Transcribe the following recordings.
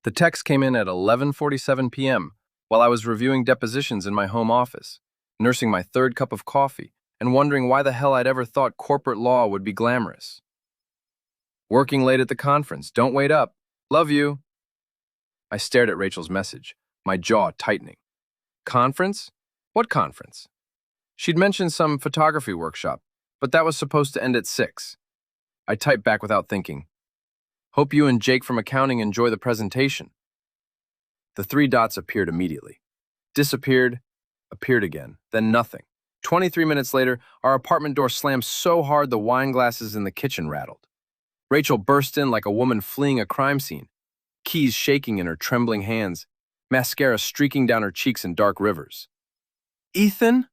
The text came in at 11:47 p.m. while I was reviewing depositions in my home office, nursing my third cup of coffee and wondering why the hell I'd ever thought corporate law would be glamorous. Working late at the conference. Don't wait up. Love you. I stared at Rachel's message, my jaw tightening. Conference? What conference? She'd mentioned some photography workshop, but that was supposed to end at 6. I typed back without thinking. Hope you and Jake from accounting enjoy the presentation. The 3 dots appeared immediately. Disappeared, appeared again, then nothing. 23 minutes later, our apartment door slammed so hard the wine glasses in the kitchen rattled. Rachel burst in like a woman fleeing a crime scene, keys shaking in her trembling hands, mascara streaking down her cheeks in dark rivers. Ethan?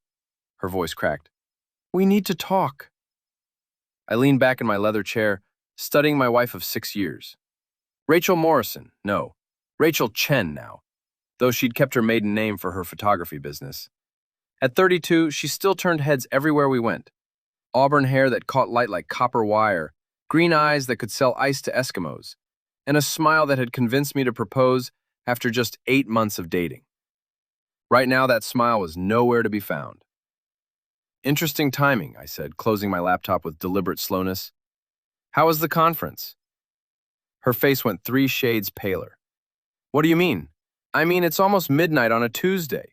Her voice cracked. We need to talk. I leaned back in my leather chair, studying my wife of 6 years. Rachel Morrison, no, Rachel Chen now, though she'd kept her maiden name for her photography business. At 32, she still turned heads everywhere we went. Auburn hair that caught light like copper wire, green eyes that could sell ice to Eskimos, and a smile that had convinced me to propose after just 8 months of dating. Right now, that smile was nowhere to be found. Interesting timing, I said, closing my laptop with deliberate slowness. How was the conference? Her face went 3 shades paler. What do you mean? I mean, it's almost midnight on a Tuesday.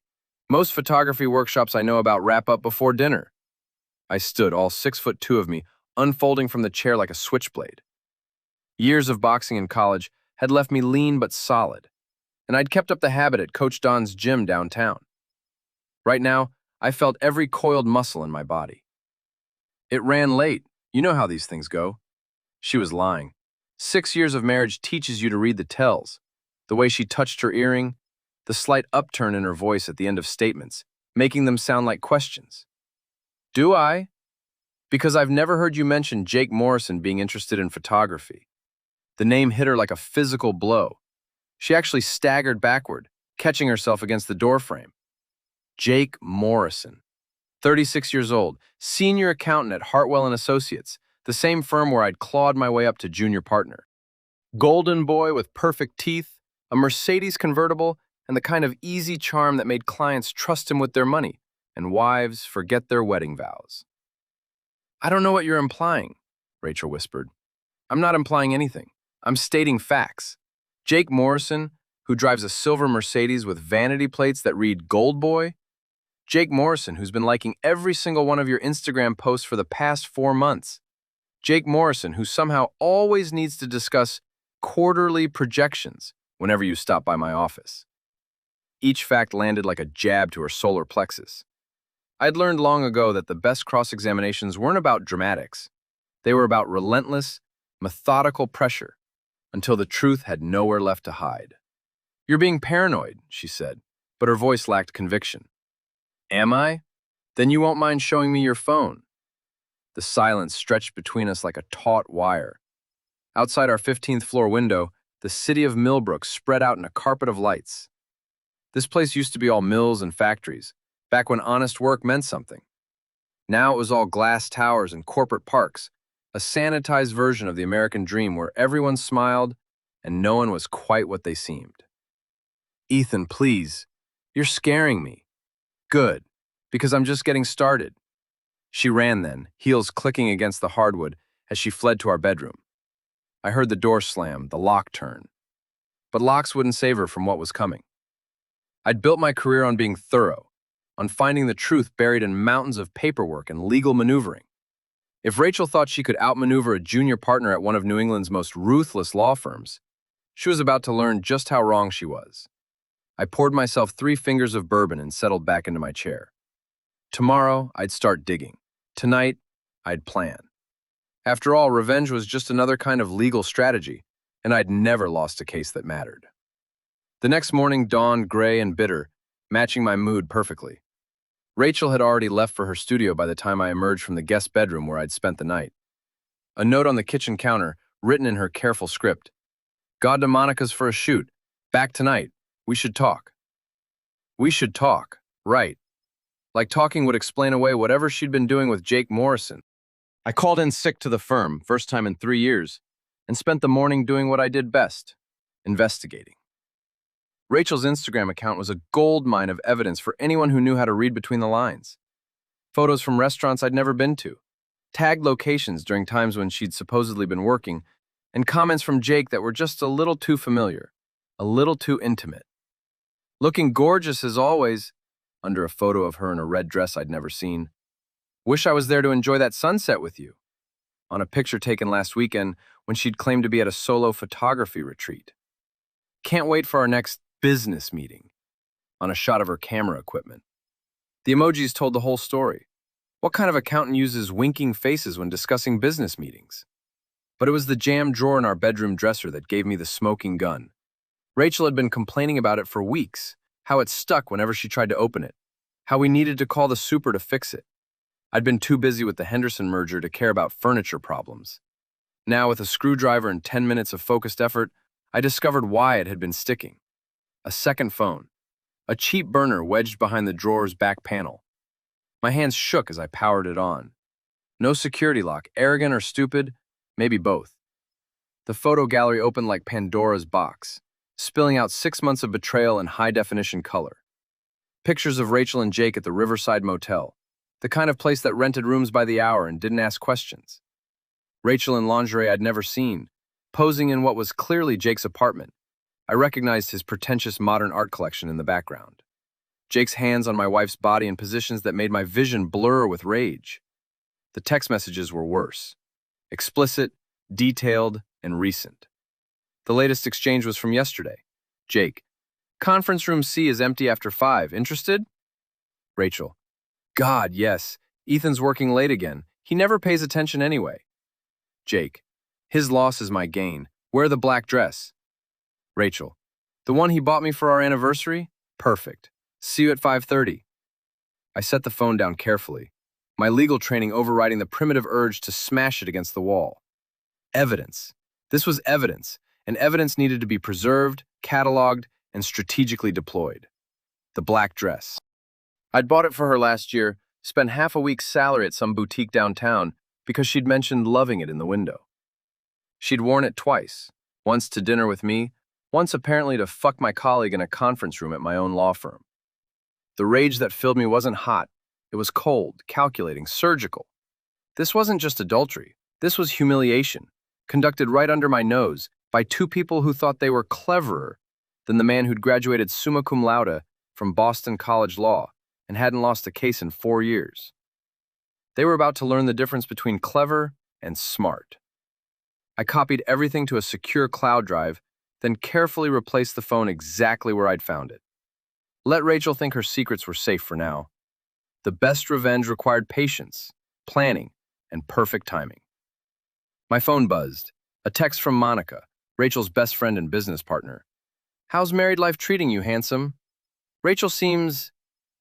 Most photography workshops I know about wrap up before dinner. I stood, all 6'2" of me, unfolding from the chair like a switchblade. Years of boxing in college had left me lean but solid, and I'd kept up the habit at Coach Don's gym downtown. Right now, I felt every coiled muscle in my body. It ran late. You know how these things go. She was lying. 6 years of marriage teaches you to read the tells. The way she touched her earring, the slight upturn in her voice at the end of statements, making them sound like questions. Do I? Because I've never heard you mention Jake Morrison being interested in photography. The name hit her like a physical blow. She actually staggered backward, catching herself against the doorframe. Jake Morrison, 36 years old, senior accountant at Hartwell & Associates, the same firm where I'd clawed my way up to junior partner. Golden boy with perfect teeth, a Mercedes convertible, and the kind of easy charm that made clients trust him with their money, and wives forget their wedding vows. I don't know what you're implying, Rachel whispered. I'm not implying anything. I'm stating facts. Jake Morrison, who drives a silver Mercedes with vanity plates that read Gold Boy. Jake Morrison, who's been liking every single one of your Instagram posts for the past 4 months. Jake Morrison, who somehow always needs to discuss quarterly projections whenever you stop by my office. Each fact landed like a jab to her solar plexus. I'd learned long ago that the best cross-examinations weren't about dramatics. They were about relentless, methodical pressure until the truth had nowhere left to hide. You're being paranoid, she said, but her voice lacked conviction. Am I? Then you won't mind showing me your phone. The silence stretched between us like a taut wire. Outside our 15th floor window, the city of Millbrook spread out in a carpet of lights. This place used to be all mills and factories, back when honest work meant something. Now it was all glass towers and corporate parks, a sanitized version of the American dream where everyone smiled and no one was quite what they seemed. Ethan, please, you're scaring me. Good, because I'm just getting started. She ran then, heels clicking against the hardwood as she fled to our bedroom. I heard the door slam, the lock turn. But locks wouldn't save her from what was coming. I'd built my career on being thorough, on finding the truth buried in mountains of paperwork and legal maneuvering. If Rachel thought she could outmaneuver a junior partner at one of New England's most ruthless law firms, she was about to learn just how wrong she was. I poured myself 3 fingers of bourbon and settled back into my chair. Tomorrow, I'd start digging. Tonight, I'd plan. After all, revenge was just another kind of legal strategy, and I'd never lost a case that mattered. The next morning dawned gray and bitter, matching my mood perfectly. Rachel had already left for her studio by the time I emerged from the guest bedroom where I'd spent the night. A note on the kitchen counter, written in her careful script. Gone to Monica's for a shoot. Back tonight. We should talk. We should talk. Right. Like talking would explain away whatever she'd been doing with Jake Morrison. I called in sick to the firm, first time in 3 years, and spent the morning doing what I did best, investigating. Rachel's Instagram account was a goldmine of evidence for anyone who knew how to read between the lines. Photos from restaurants I'd never been to, tagged locations during times when she'd supposedly been working, and comments from Jake that were just a little too familiar, a little too intimate. Looking gorgeous as always, under a photo of her in a red dress I'd never seen. Wish I was there to enjoy that sunset with you. On a picture taken last weekend when she'd claimed to be at a solo photography retreat. Can't wait for our next business meeting. On a shot of her camera equipment. The emojis told the whole story. What kind of accountant uses winking faces when discussing business meetings? But it was the jammed drawer in our bedroom dresser that gave me the smoking gun. Rachel had been complaining about it for weeks, how it stuck whenever she tried to open it, how we needed to call the super to fix it. I'd been too busy with the Henderson merger to care about furniture problems. Now, with a screwdriver and 10 minutes of focused effort, I discovered why it had been sticking. A second phone. A cheap burner wedged behind the drawer's back panel. My hands shook as I powered it on. No security lock, arrogant or stupid, maybe both. The photo gallery opened like Pandora's box, spilling out 6 months of betrayal in high-definition color. Pictures of Rachel and Jake at the Riverside Motel, the kind of place that rented rooms by the hour and didn't ask questions. Rachel in lingerie I'd never seen, posing in what was clearly Jake's apartment. I recognized his pretentious modern art collection in the background. Jake's hands on my wife's body in positions that made my vision blur with rage. The text messages were worse. Explicit, detailed, and recent. The latest exchange was from yesterday. Jake, conference room C is empty after 5. Interested? Rachel, God, yes. Ethan's working late again. He never pays attention anyway. Jake, his loss is my gain. Wear the black dress. Rachel, the one he bought me for our anniversary? Perfect. See you at 5:30. I set the phone down carefully, my legal training overriding the primitive urge to smash it against the wall. Evidence. This was evidence, and evidence needed to be preserved, cataloged, and strategically deployed. The black dress. I'd bought it for her last year, spent half a week's salary at some boutique downtown because she'd mentioned loving it in the window. She'd worn it twice, once to dinner with me, once apparently to fuck my colleague in a conference room at my own law firm. The rage that filled me wasn't hot. It was cold, calculating, surgical. This wasn't just adultery. This was humiliation, conducted right under my nose by two people who thought they were cleverer than the man who'd graduated summa cum laude from Boston College Law and hadn't lost a case in 4 years. They were about to learn the difference between clever and smart. I copied everything to a secure cloud drive, then carefully replaced the phone exactly where I'd found it. Let Rachel think her secrets were safe for now. The best revenge required patience, planning, and perfect timing. My phone buzzed. A text from Monica, Rachel's best friend and business partner. How's married life treating you, handsome? Rachel seems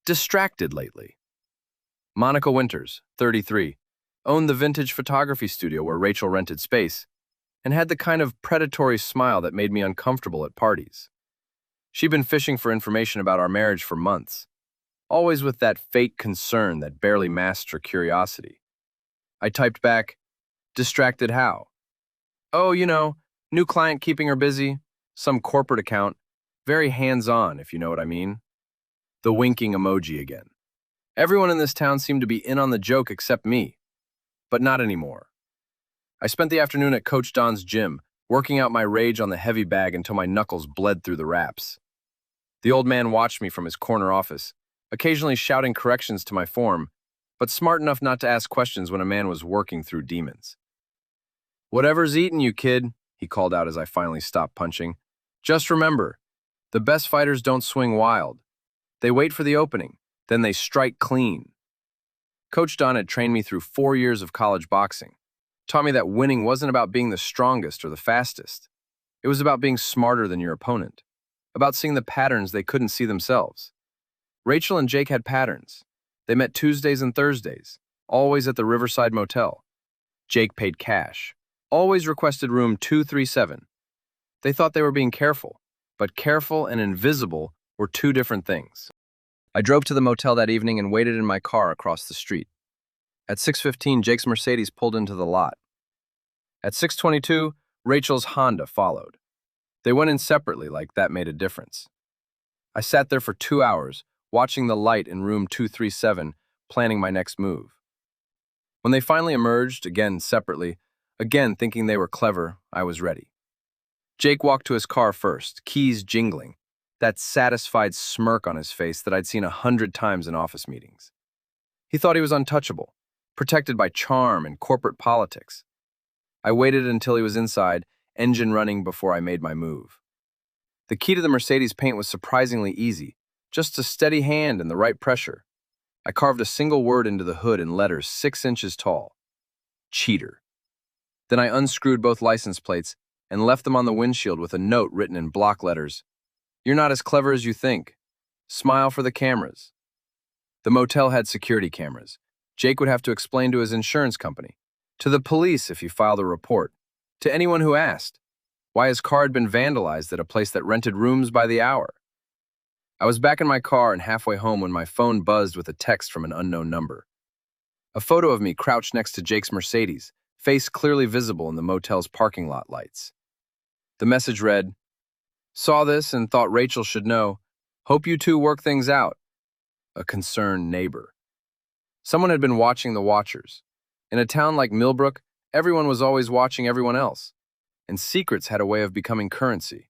distracted lately. Monica Winters, 33, owned the vintage photography studio where Rachel rented space, and had the kind of predatory smile that made me uncomfortable at parties. She'd been fishing for information about our marriage for months, always with that fake concern that barely masked her curiosity. I typed back, distracted how? Oh, new client keeping her busy, some corporate account, very hands-on, if you know what I mean. The winking emoji again. Everyone in this town seemed to be in on the joke except me, but not anymore. I spent the afternoon at Coach Don's gym, working out my rage on the heavy bag until my knuckles bled through the wraps. The old man watched me from his corner office, occasionally shouting corrections to my form, but smart enough not to ask questions when a man was working through demons. Whatever's eating you, kid, he called out as I finally stopped punching. Just remember, the best fighters don't swing wild. They wait for the opening, then they strike clean. Coach Don had trained me through 4 years of college boxing, taught me that winning wasn't about being the strongest or the fastest. It was about being smarter than your opponent, about seeing the patterns they couldn't see themselves. Rachel and Jake had patterns. They met Tuesdays and Thursdays, always at the Riverside Motel. Jake paid cash, always requested room 237. They thought they were being careful, but careful and invisible were two different things. I drove to the motel that evening and waited in my car across the street. At 6:15, Jake's Mercedes pulled into the lot. At 6:22, Rachel's Honda followed. They went in separately like that made a difference. I sat there for 2 hours, watching the light in room 237, planning my next move. When they finally emerged, again separately, again thinking they were clever, I was ready. Jake walked to his car first, keys jingling, that satisfied smirk on his face that I'd seen 100 times in office meetings. He thought he was untouchable, protected by charm and corporate politics. I waited until he was inside, engine running before I made my move. The key to the Mercedes paint was surprisingly easy, just a steady hand and the right pressure. I carved a single word into the hood in letters 6 inches tall. Cheater. Then I unscrewed both license plates and left them on the windshield with a note written in block letters. You're not as clever as you think. Smile for the cameras. The motel had security cameras. Jake would have to explain to his insurance company, to the police if he filed a report, to anyone who asked, why his car had been vandalized at a place that rented rooms by the hour. I was back in my car and halfway home when my phone buzzed with a text from an unknown number. A photo of me crouched next to Jake's Mercedes, face clearly visible in the motel's parking lot lights. The message read, "Saw this and thought Rachel should know. Hope you two work things out. A concerned neighbor." Someone had been watching the watchers. In a town like Millbrook, everyone was always watching everyone else, and secrets had a way of becoming currency.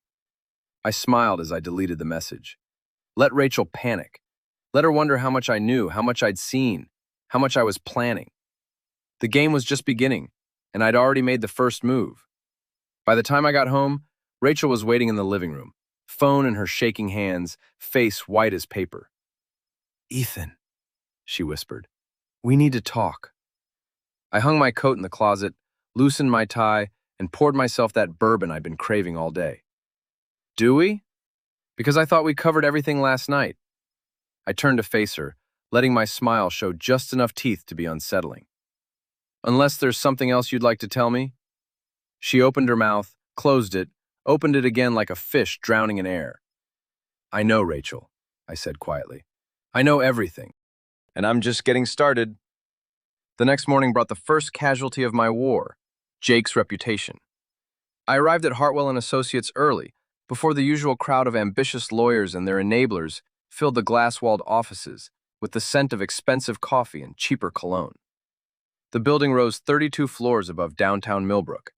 I smiled as I deleted the message. Let Rachel panic. Let her wonder how much I knew, how much I'd seen, how much I was planning. The game was just beginning, and I'd already made the first move. By the time I got home, Rachel was waiting in the living room, phone in her shaking hands, face white as paper. "Ethan," she whispered, "we need to talk." I hung my coat in the closet, loosened my tie, and poured myself that bourbon I'd been craving all day. "Do we?" "Because I thought we covered everything last night." I turned to face her, letting my smile show just enough teeth to be unsettling. "Unless there's something else you'd like to tell me?" She opened her mouth, closed it, opened it again like a fish drowning in air. "I know, Rachel," I said quietly. "I know everything, and I'm just getting started." The next morning brought the first casualty of my war, Jake's reputation. I arrived at Hartwell and Associates early, before the usual crowd of ambitious lawyers and their enablers filled the glass-walled offices with the scent of expensive coffee and cheaper cologne. The building rose 32 floors above downtown Millbrook,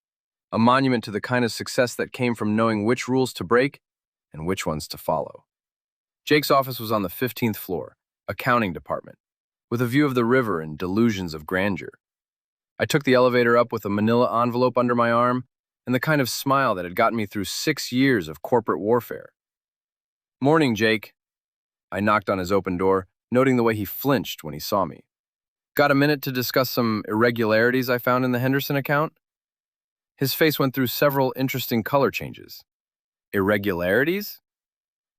a monument to the kind of success that came from knowing which rules to break and which ones to follow. Jake's office was on the 15th floor, accounting department, with a view of the river and delusions of grandeur. I took the elevator up with a manila envelope under my arm and the kind of smile that had gotten me through 6 years of corporate warfare. "Morning, Jake." I knocked on his open door, noting the way he flinched when he saw me. "Got a minute to discuss some irregularities I found in the Henderson account?" His face went through several interesting color changes. "Irregularities?"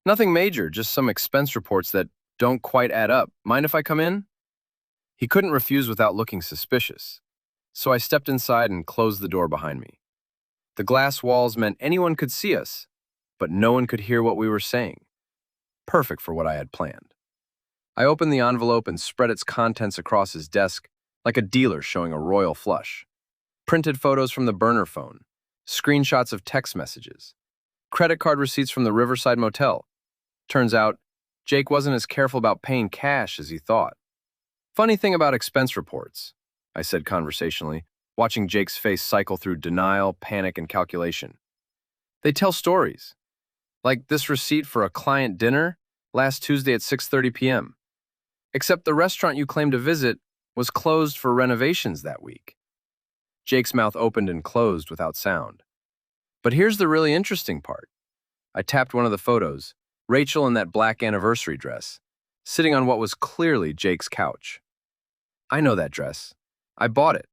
"Nothing major, just some expense reports that don't quite add up. Mind if I come in?" He couldn't refuse without looking suspicious, so I stepped inside and closed the door behind me. The glass walls meant anyone could see us, but no one could hear what we were saying. Perfect for what I had planned. I opened the envelope and spread its contents across his desk like a dealer showing a royal flush. Printed photos from the burner phone, screenshots of text messages, credit card receipts from the Riverside Motel. Turns out, Jake wasn't as careful about paying cash as he thought. "Funny thing about expense reports," I said conversationally, watching Jake's face cycle through denial, panic, and calculation. "They tell stories. Like this receipt for a client dinner last Tuesday at 6:30 p.m. Except the restaurant you claimed to visit was closed for renovations that week." Jake's mouth opened and closed without sound. "But here's the really interesting part." I tapped one of the photos, Rachel in that black anniversary dress, sitting on what was clearly Jake's couch. "I know that dress. I bought it,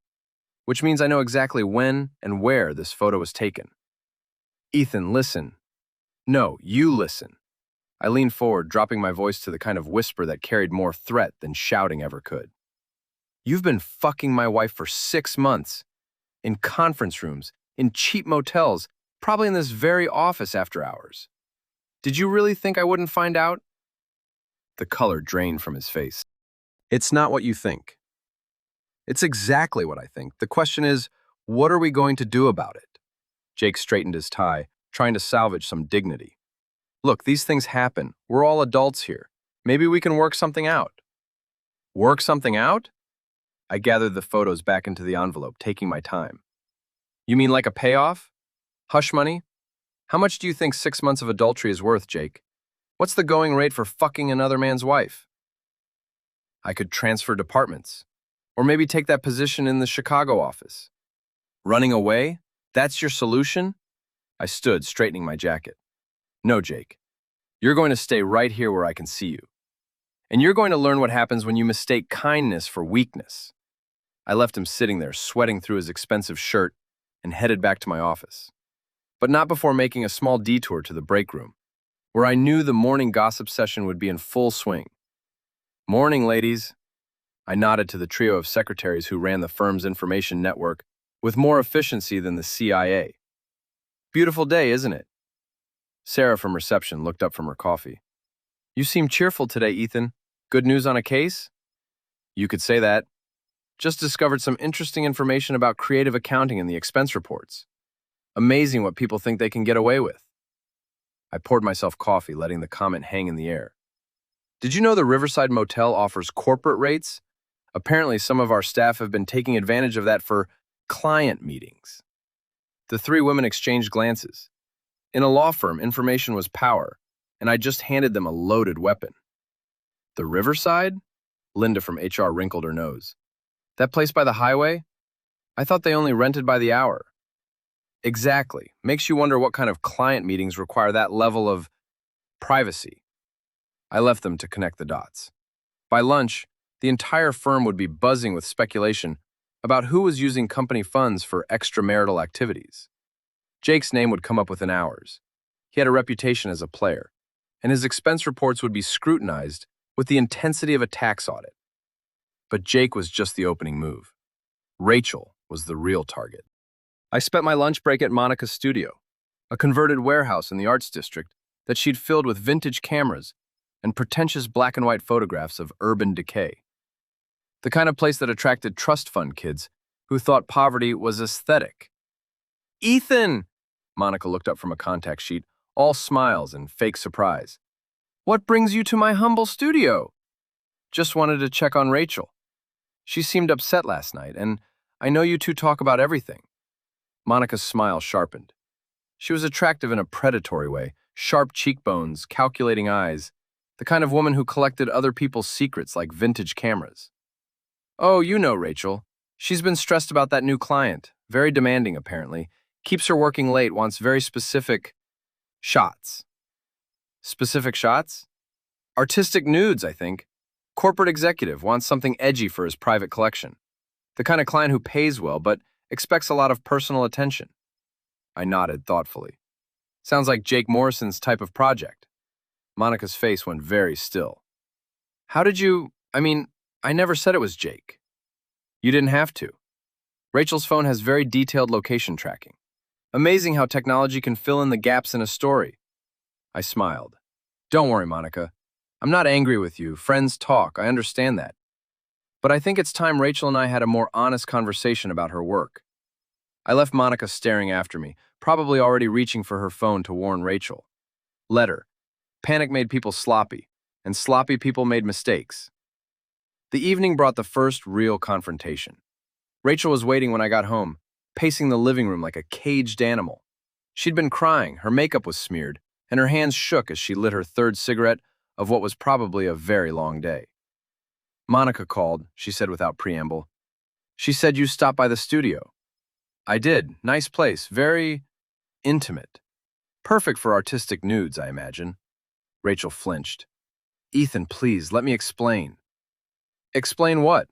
which means I know exactly when and where this photo was taken." "Ethan, listen." "No, you listen." I leaned forward, dropping my voice to the kind of whisper that carried more threat than shouting ever could. "You've been fucking my wife for 6 months. In conference rooms, in cheap motels, probably in this very office after hours. Did you really think I wouldn't find out?" The color drained from his face. "It's not what you think." "It's exactly what I think. The question is, what are we going to do about it?" Jake straightened his tie, trying to salvage some dignity. Look, these things happen. We're all adults here. Maybe we can work something out. Work something out? I gathered the photos back into the envelope, taking my time. You mean like a payoff? Hush money? How much do you think 6 months of adultery is worth, Jake? What's the going rate for fucking another man's wife? I could transfer departments. Or maybe take that position in the Chicago office. Running away? That's your solution? I stood, straightening my jacket. No, Jake. You're going to stay right here where I can see you. And you're going to learn what happens when you mistake kindness for weakness. I left him sitting there, sweating through his expensive shirt, and headed back to my office. But not before making a small detour to the break room, where I knew the morning gossip session would be in full swing. Morning, ladies. I nodded to the trio of secretaries who ran the firm's information network with more efficiency than the CIA. Beautiful day, isn't it? Sarah from reception looked up from her coffee. You seem cheerful today, Ethan. Good news on a case? You could say that. Just discovered some interesting information about creative accounting in the expense reports. Amazing what people think they can get away with. I poured myself coffee, letting the comment hang in the air. Did you know the Riverside Motel offers corporate rates? Apparently, some of our staff have been taking advantage of that for client meetings. The three women exchanged glances. In a law firm, information was power, and I just handed them a loaded weapon. The Riverside? Linda from HR wrinkled her nose. That place by the highway? I thought they only rented by the hour. Exactly. Makes you wonder what kind of client meetings require that level of privacy. I left them to connect the dots. By lunch, the entire firm would be buzzing with speculation about who was using company funds for extramarital activities. Jake's name would come up within hours. He had a reputation as a player, and his expense reports would be scrutinized with the intensity of a tax audit. But Jake was just the opening move. Rachel was the real target. I spent my lunch break at Monica's studio, a converted warehouse in the arts district that she'd filled with vintage cameras and pretentious black and white photographs of urban decay. The kind of place that attracted trust fund kids who thought poverty was aesthetic. Ethan! Monica looked up from a contact sheet, all smiles and fake surprise. What brings you to my humble studio? Just wanted to check on Rachel. She seemed upset last night, and I know you two talk about everything. Monica's smile sharpened. She was attractive in a predatory way, sharp cheekbones, calculating eyes, the kind of woman who collected other people's secrets like vintage cameras. Oh, you know Rachel. She's been stressed about that new client, very demanding apparently, keeps her working late, wants very specific shots. Specific shots? Artistic nudes, I think. Corporate executive wants something edgy for his private collection. The kind of client who pays well, but expects a lot of personal attention. I nodded thoughtfully. Sounds like Jake Morrison's type of project. Monica's face went very still. How did you... I never said it was Jake. You didn't have to. Rachel's phone has very detailed location tracking. Amazing how technology can fill in the gaps in a story. I smiled. Don't worry, Monica. I'm not angry with you. Friends talk. I understand that. But I think it's time Rachel and I had a more honest conversation about her work. I left Monica staring after me, probably already reaching for her phone to warn Rachel. Letter. Panic made people sloppy, and sloppy people made mistakes. The evening brought the first real confrontation. Rachel was waiting when I got home, pacing the living room like a caged animal. She'd been crying, her makeup was smeared, and her hands shook as she lit her third cigarette of what was probably a very long day. Monica called, she said without preamble. She said you stopped by the studio. I did. Nice place. Very intimate. Perfect for artistic nudes, I imagine. Rachel flinched. Ethan, please, let me explain. Explain what?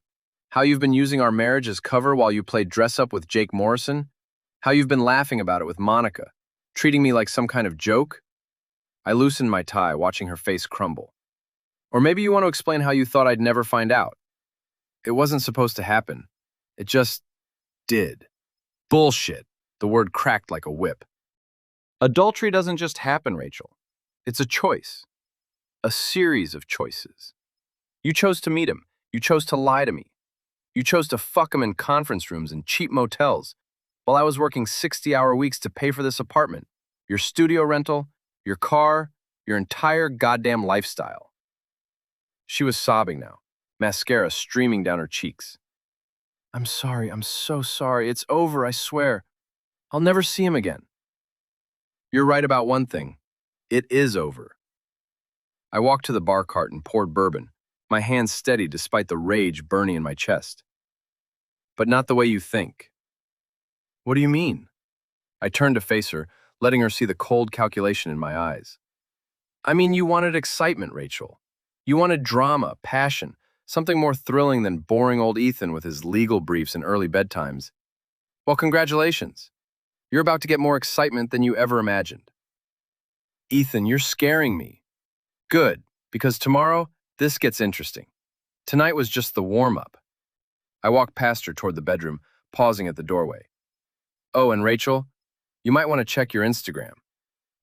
How you've been using our marriage as cover while you played dress-up with Jake Morrison? How you've been laughing about it with Monica, treating me like some kind of joke? I loosened my tie, watching her face crumble. Or maybe you want to explain how you thought I'd never find out. It wasn't supposed to happen. It just did. Bullshit. The word cracked like a whip. Adultery doesn't just happen, Rachel. It's a choice. A series of choices. You chose to meet him. You chose to lie to me. You chose to fuck him in conference rooms and cheap motels while I was working 60-hour weeks to pay for this apartment, your studio rental, your car, Your entire goddamn lifestyle. She was sobbing now, mascara streaming down her cheeks. I'm sorry, I'm so sorry. It's over, I swear. I'll never see him again. You're right about one thing. It is over. I walked to the bar cart and poured bourbon, my hands steady despite the rage burning in my chest. But not the way you think. What do you mean? I turned to face her, letting her see the cold calculation in my eyes. I mean, you wanted excitement, Rachel. You wanted drama, passion, something more thrilling than boring old Ethan with his legal briefs and early bedtimes. Well, congratulations. You're about to get more excitement than you ever imagined. Ethan, you're scaring me. Good, because tomorrow, this gets interesting. Tonight was just the warm-up. I walked past her toward the bedroom, pausing at the doorway. Oh, and Rachel, you might want to check your Instagram.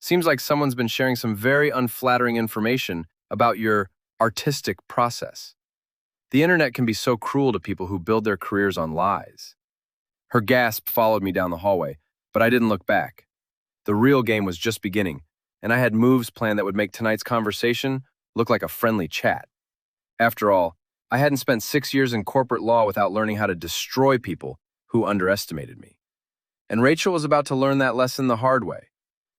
Seems like someone's been sharing some very unflattering information about your artistic process. The internet can be so cruel to people who build their careers on lies. Her gasp followed me down the hallway, but I didn't look back. The real game was just beginning, and I had moves planned that would make tonight's conversation look like a friendly chat. After all, I hadn't spent 6 years in corporate law without learning how to destroy people who underestimated me. And Rachel was about to learn that lesson the hard way.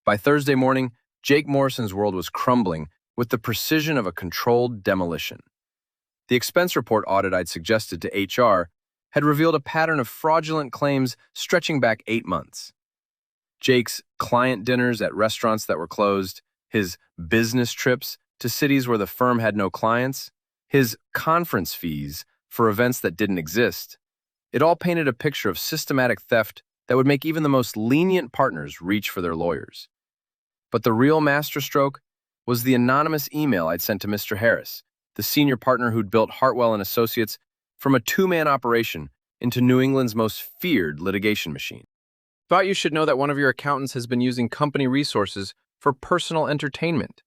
By Thursday morning, Jake Morrison's world was crumbling with the precision of a controlled demolition. The expense report audit I'd suggested to HR had revealed a pattern of fraudulent claims stretching back 8 months. Jake's client dinners at restaurants that were closed, his business trips to cities where the firm had no clients, his conference fees for events that didn't exist, it all painted a picture of systematic theft that would make even the most lenient partners reach for their lawyers. But the real masterstroke was the anonymous email I'd sent to Mr. Harris, the senior partner who'd built Hartwell and Associates from a two-man operation into New England's most feared litigation machine. Thought you should know that one of your accountants has been using company resources for personal entertainment.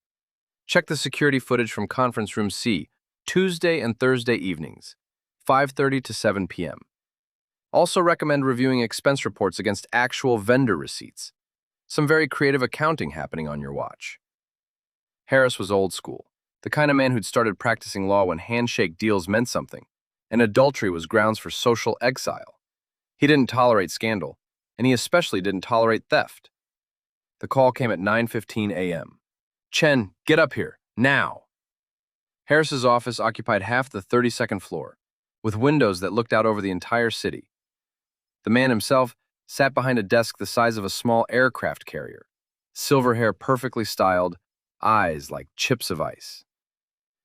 Check the security footage from Conference Room C, Tuesday and Thursday evenings, 5:30 to 7 p.m. Also recommend reviewing expense reports against actual vendor receipts. Some very creative accounting happening on your watch. Harris was old school, the kind of man who'd started practicing law when handshake deals meant something, and adultery was grounds for social exile. He didn't tolerate scandal, and he especially didn't tolerate theft. The call came at 9:15 a.m. Chen, get up here, now! Harris's office occupied half the 32nd floor, with windows that looked out over the entire city. The man himself sat behind a desk the size of a small aircraft carrier, silver hair perfectly styled, eyes like chips of ice.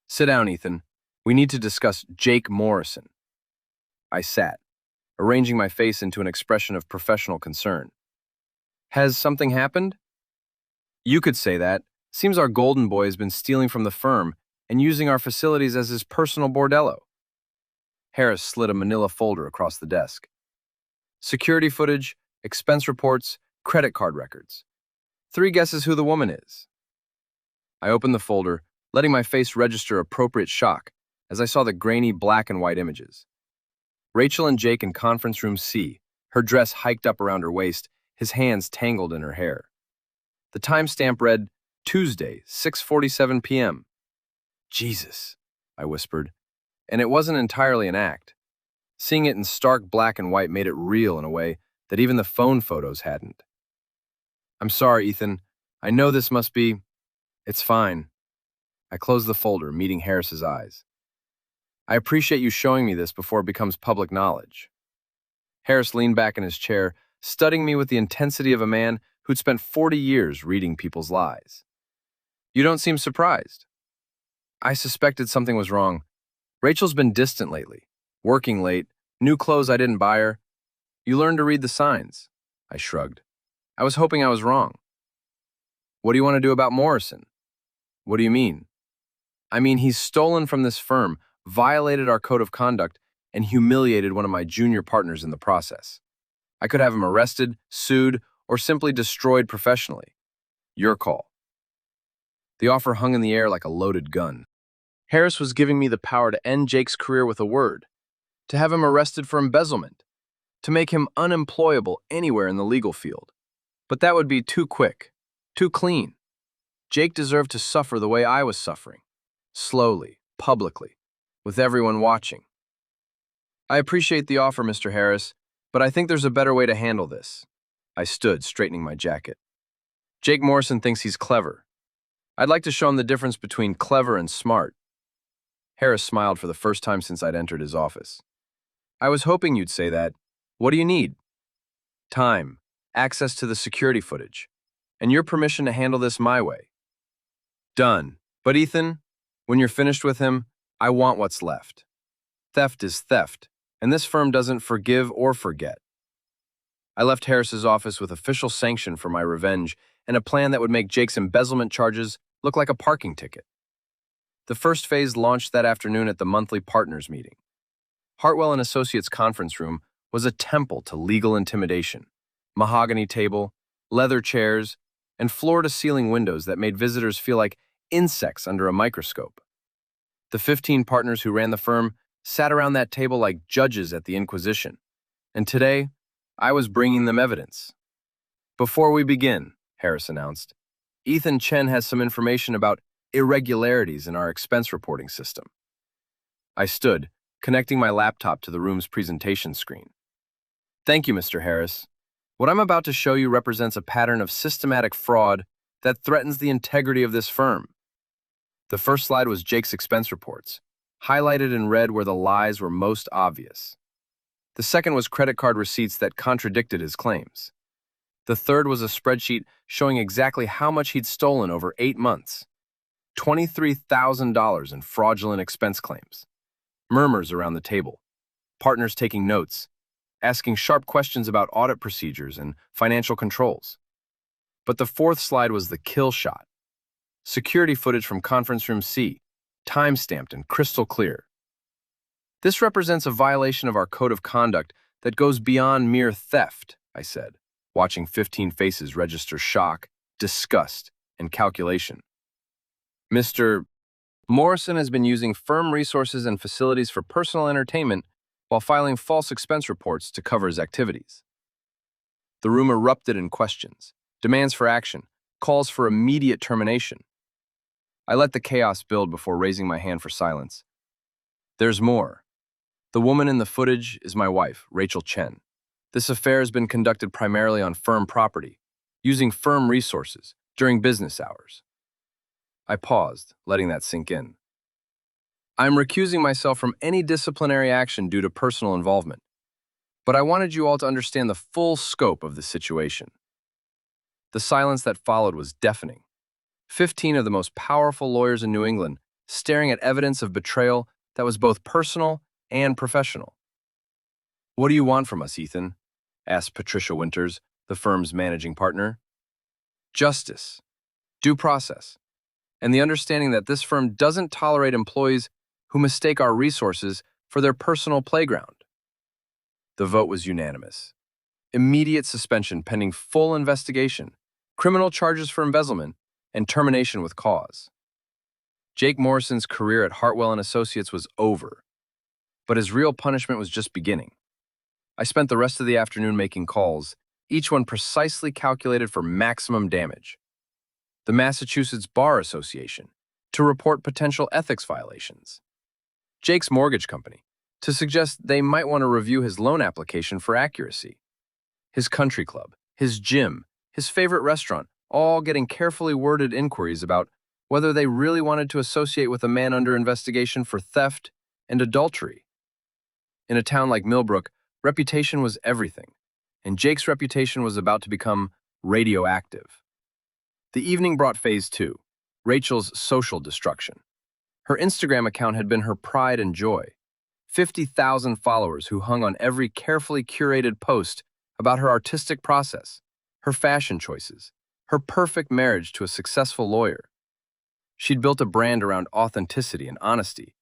Sit down, Ethan. We need to discuss Jake Morrison. I sat, arranging my face into an expression of professional concern. Has something happened? You could say that. Seems our golden boy has been stealing from the firm and using our facilities as his personal bordello. Harris slid a manila folder across the desk. Security footage, expense reports, credit card records. 3 guesses who the woman is. I opened the folder, letting my face register appropriate shock as I saw the grainy black and white images. Rachel and Jake in Conference Room C, her dress hiked up around her waist, his hands tangled in her hair. The timestamp read, Tuesday, 6:47 p.m. Jesus, I whispered, and it wasn't entirely an act. Seeing it in stark black and white made it real in a way that even the phone photos hadn't. I'm sorry, Ethan. I know this must be... It's fine. I closed the folder, meeting Harris's eyes. I appreciate you showing me this before it becomes public knowledge. Harris leaned back in his chair, studying me with the intensity of a man who'd spent 40 years reading people's lies. You don't seem surprised. I suspected something was wrong. Rachel's been distant lately, working late, new clothes I didn't buy her. You learned to read the signs. I shrugged. I was hoping I was wrong. What do you want to do about Morrison? What do you mean? I mean, he's stolen from this firm, violated our code of conduct, and humiliated one of my junior partners in the process. I could have him arrested, sued, or simply destroyed professionally. Your call. The offer hung in the air like a loaded gun. Harris was giving me the power to end Jake's career with a word, to have him arrested for embezzlement, to make him unemployable anywhere in the legal field. But that would be too quick, too clean. Jake deserved to suffer the way I was suffering, slowly, publicly, with everyone watching. I appreciate the offer, Mr. Harris, but I think there's a better way to handle this. I stood, straightening my jacket. Jake Morrison thinks he's clever. I'd like to show him the difference between clever and smart. Harris smiled for the first time since I'd entered his office. I was hoping you'd say that. What do you need? Time, access to the security footage, and your permission to handle this my way. Done. But Ethan, when you're finished with him, I want what's left. Theft is theft, and this firm doesn't forgive or forget. I left Harris's office with official sanction for my revenge and a plan that would make Jake's embezzlement charges look like a parking ticket. The first phase launched that afternoon at the monthly partners meeting. Hartwell and Associates conference room was a temple to legal intimidation. Mahogany table, leather chairs, and floor-to-ceiling windows that made visitors feel like insects under a microscope. The 15 partners who ran the firm sat around that table like judges at the Inquisition, and today, I was bringing them evidence. Before we begin, Harris announced, Ethan Chen has some information about irregularities in our expense reporting system. I stood, connecting my laptop to the room's presentation screen. Thank you, Mr. Harris. What I'm about to show you represents a pattern of systematic fraud that threatens the integrity of this firm. The first slide was Jake's expense reports, highlighted in red where the lies were most obvious. The second was credit card receipts that contradicted his claims. The third was a spreadsheet showing exactly how much he'd stolen over 8 months. $23,000 in fraudulent expense claims. Murmurs around the table. Partners taking notes, asking sharp questions about audit procedures and financial controls. But the fourth slide was the kill shot. Security footage from conference room C, time-stamped and crystal clear. This represents a violation of our code of conduct that goes beyond mere theft, I said, watching 15 faces register shock, disgust, and calculation. Mr. Morrison has been using firm resources and facilities for personal entertainment while filing false expense reports to cover his activities. The room erupted in questions, demands for action, calls for immediate termination. I let the chaos build before raising my hand for silence. There's more. The woman in the footage is my wife, Rachel Chen. This affair has been conducted primarily on firm property, using firm resources during business hours. I paused, letting that sink in. I'm recusing myself from any disciplinary action due to personal involvement, but I wanted you all to understand the full scope of the situation. The silence that followed was deafening. 15 of the most powerful lawyers in New England staring at evidence of betrayal that was both personal and professional. What do you want from us, Ethan? Asked Patricia Winters, the firm's managing partner. Justice, due process, and the understanding that this firm doesn't tolerate employees who mistake our resources for their personal playground. The vote was unanimous. Immediate suspension pending full investigation, criminal charges for embezzlement, and termination with cause. Jake Morrison's career at Hartwell and Associates was over, but his real punishment was just beginning. I spent the rest of the afternoon making calls, each one precisely calculated for maximum damage. The Massachusetts Bar Association, to report potential ethics violations. Jake's mortgage company, to suggest they might want to review his loan application for accuracy. His country club, his gym, his favorite restaurant, all getting carefully worded inquiries about whether they really wanted to associate with a man under investigation for theft and adultery. In a town like Millbrook, reputation was everything, and Jake's reputation was about to become radioactive. The evening brought phase 2, Rachel's social destruction. Her Instagram account had been her pride and joy. 50,000 followers who hung on every carefully curated post about her artistic process, her fashion choices, her perfect marriage to a successful lawyer. She'd built a brand around authenticity and honesty,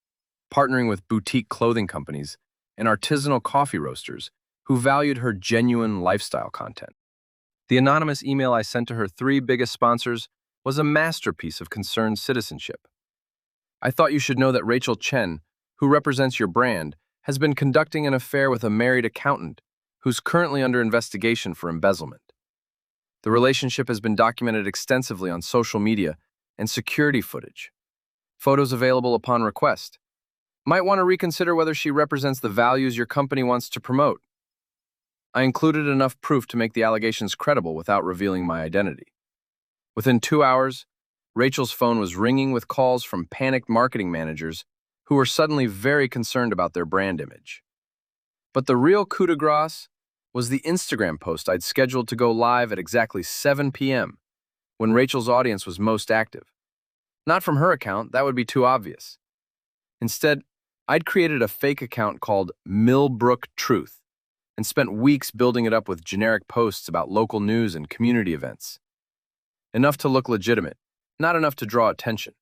partnering with boutique clothing companies and artisanal coffee roasters who valued her genuine lifestyle content. The anonymous email I sent to her 3 biggest sponsors was a masterpiece of concerned citizenship. I thought you should know that Rachel Chen, who represents your brand, has been conducting an affair with a married accountant who's currently under investigation for embezzlement. The relationship has been documented extensively on social media and security footage. Photos available upon request. Might want to reconsider whether she represents the values your company wants to promote. I included enough proof to make the allegations credible without revealing my identity. Within 2 hours, Rachel's phone was ringing with calls from panicked marketing managers who were suddenly very concerned about their brand image. But the real coup de grace was the Instagram post I'd scheduled to go live at exactly 7 p.m., when Rachel's audience was most active. Not from her account, that would be too obvious. Instead, I'd created a fake account called Millbrook Truth and spent weeks building it up with generic posts about local news and community events. Enough to look legitimate, not enough to draw attention.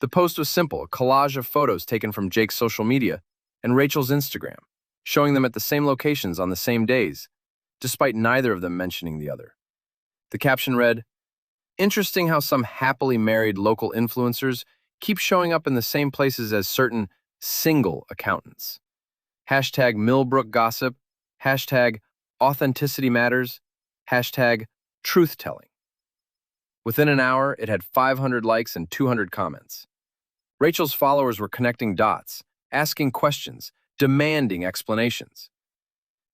The post was simple, a collage of photos taken from Jake's social media and Rachel's Instagram, showing them at the same locations on the same days, despite neither of them mentioning the other. The caption read, "Interesting how some happily married local influencers keep showing up in the same places as certain single accountants. Hashtag Millbrook Gossip, hashtag Authenticity Matters, hashtag Truth Telling." Within an hour, it had 500 likes and 200 comments. Rachel's followers were connecting dots, asking questions, demanding explanations.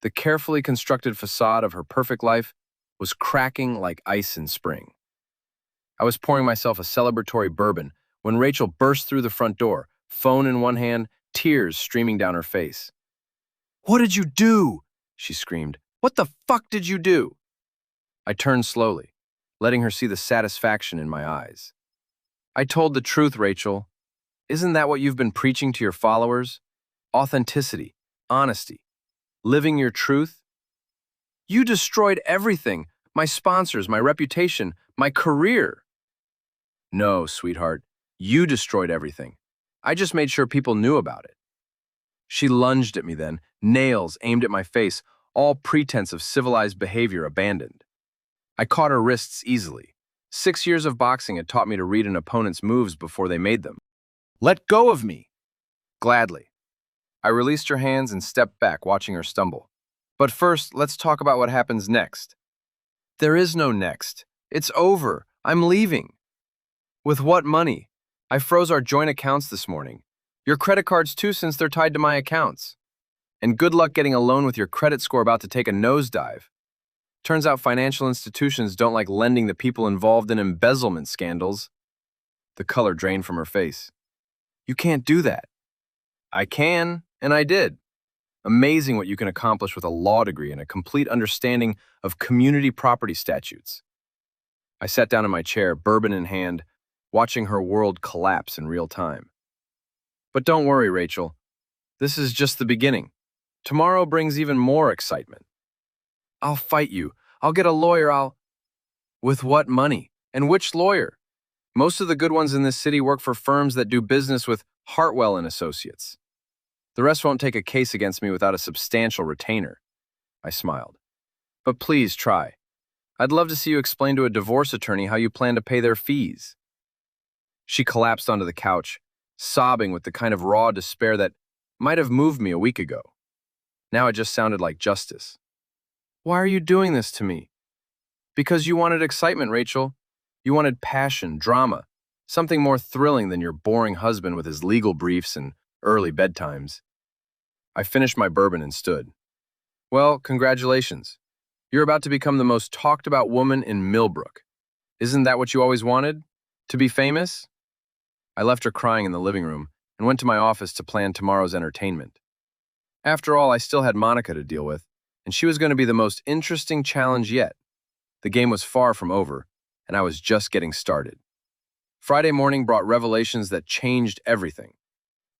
The carefully constructed facade of her perfect life was cracking like ice in spring. I was pouring myself a celebratory bourbon when Rachel burst through the front door, phone in one hand, tears streaming down her face. "What did you do?" she screamed. "What the fuck did you do?" I turned slowly, letting her see the satisfaction in my eyes. "I told the truth, Rachel. Isn't that what you've been preaching to your followers? Authenticity, honesty, living your truth? You destroyed everything, my sponsors, my reputation, my career." "No, sweetheart, you destroyed everything. I just made sure people knew about it." She lunged at me then, nails aimed at my face, all pretense of civilized behavior abandoned. I caught her wrists easily. 6 years of boxing had taught me to read an opponent's moves before they made them. "Let go of me!" "Gladly." I released her hands and stepped back, watching her stumble. "But first, let's talk about what happens next." "There is no next. It's over. I'm leaving." "With what money? I froze our joint accounts this morning. Your credit cards too, since they're tied to my accounts. And good luck getting a loan with your credit score about to take a nosedive. Turns out financial institutions don't like lending the people involved in embezzlement scandals." The color drained from her face. "You can't do that." "I can, and I did. Amazing what you can accomplish with a law degree and a complete understanding of community property statutes." I sat down in my chair, bourbon in hand, watching her world collapse in real time. "But don't worry, Rachel. This is just the beginning. Tomorrow brings even more excitement. I'll fight you. I'll get a lawyer. With what money? And which lawyer? Most of the good ones in this city work for firms that do business with Hartwell and Associates. The rest won't take a case against me without a substantial retainer." I smiled. "But please try. I'd love to see you explain to a divorce attorney how you plan to pay their fees." She collapsed onto the couch, sobbing with the kind of raw despair that might have moved me a week ago. Now it just sounded like justice. "Why are you doing this to me?" "Because you wanted excitement, Rachel. You wanted passion, drama, something more thrilling than your boring husband with his legal briefs and early bedtimes." I finished my bourbon and stood. "Well, congratulations. You're about to become the most talked about woman in Millbrook. Isn't that what you always wanted? To be famous?" I left her crying in the living room and went to my office to plan tomorrow's entertainment. After all, I still had Monica to deal with, and she was going to be the most interesting challenge yet. The game was far from over, and I was just getting started. Friday morning brought revelations that changed everything.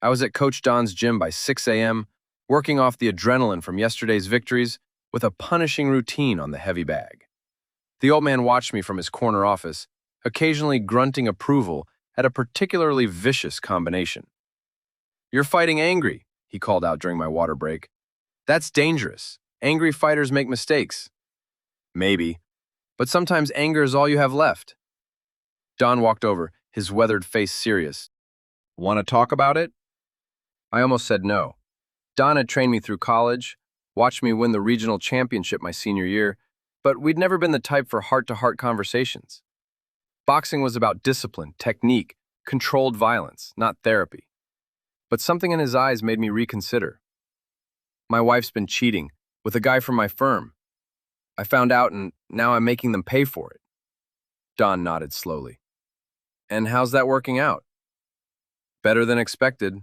I was at Coach Don's gym by 6 a.m., working off the adrenaline from yesterday's victories with a punishing routine on the heavy bag. The old man watched me from his corner office, occasionally grunting approval at a particularly vicious combination. "You're fighting angry," he called out during my water break. "That's dangerous. Angry fighters make mistakes." "Maybe, but sometimes anger is all you have left." Don walked over, his weathered face serious. "Want to talk about it?" I almost said no. Don had trained me through college, watched me win the regional championship my senior year, but we'd never been the type for heart-to-heart conversations. Boxing was about discipline, technique, controlled violence, not therapy. But something in his eyes made me reconsider. My wife's been cheating with a guy from my firm. I found out and now I'm making them pay for it. Don nodded slowly. And how's that working out? Better than expected.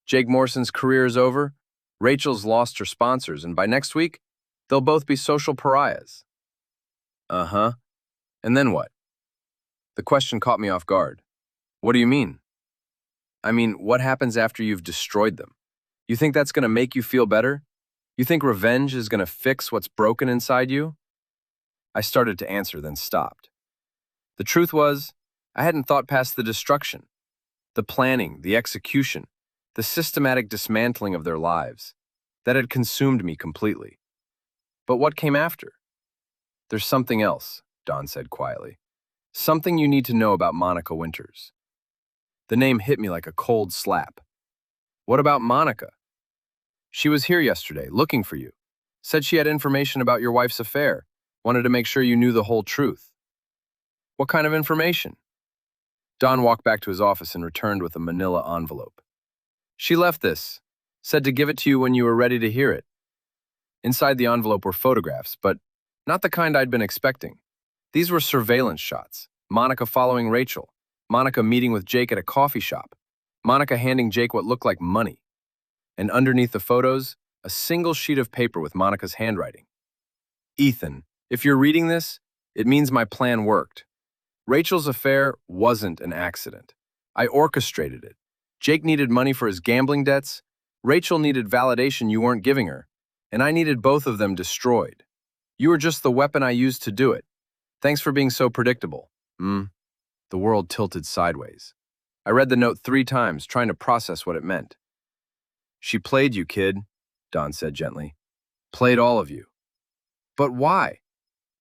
Jake Morrison's career is over. Rachel's lost her sponsors, and by next week, they'll both be social pariahs. Uh-huh. And then what? The question caught me off guard. What do you mean? I mean, what happens after you've destroyed them? You think that's going to make you feel better? You think revenge is going to fix what's broken inside you? I started to answer, then stopped. The truth was, I hadn't thought past the destruction, the planning, the execution, the systematic dismantling of their lives. That had consumed me completely. But what came after? There's something else, Dawn said quietly. Something you need to know about Monica Winters. The name hit me like a cold slap. What about Monica? She was here yesterday, looking for you. Said she had information about your wife's affair. Wanted to make sure you knew the whole truth. What kind of information? Don walked back to his office and returned with a manila envelope. She left this, said to give it to you when you were ready to hear it. Inside the envelope were photographs, but not the kind I'd been expecting. These were surveillance shots. Monica following Rachel. Monica meeting with Jake at a coffee shop. Monica handing Jake what looked like money. And underneath the photos, a single sheet of paper with Monica's handwriting. Ethan, if you're reading this, it means my plan worked. Rachel's affair wasn't an accident. I orchestrated it. Jake needed money for his gambling debts. Rachel needed validation you weren't giving her. And I needed both of them destroyed. You were just the weapon I used to do it. Thanks for being so predictable. The world tilted sideways. I read the note 3 times, trying to process what it meant. She played you, kid, Don said gently. Played all of you. But why?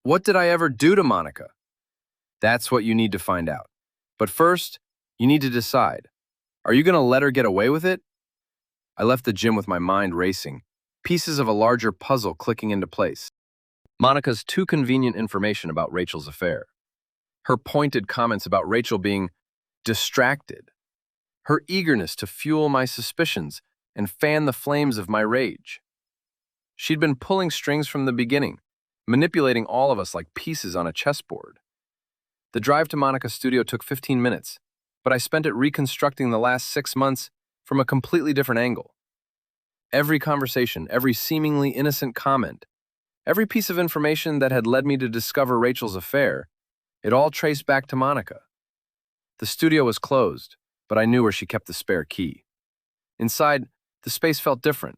What did I ever do to Monica? That's what you need to find out. But first, you need to decide. Are you going to let her get away with it? I left the gym with my mind racing, pieces of a larger puzzle clicking into place. Monica's too convenient information about Rachel's affair. Her pointed comments about Rachel being distracted. Her eagerness to fuel my suspicions and fan the flames of my rage. She'd been pulling strings from the beginning, manipulating all of us like pieces on a chessboard. The drive to Monica's studio took 15 minutes, but I spent it reconstructing the last 6 months from a completely different angle. Every conversation, every seemingly innocent comment, every piece of information that had led me to discover Rachel's affair, it all traced back to Monica. The studio was closed, but I knew where she kept the spare key. Inside, the space felt different,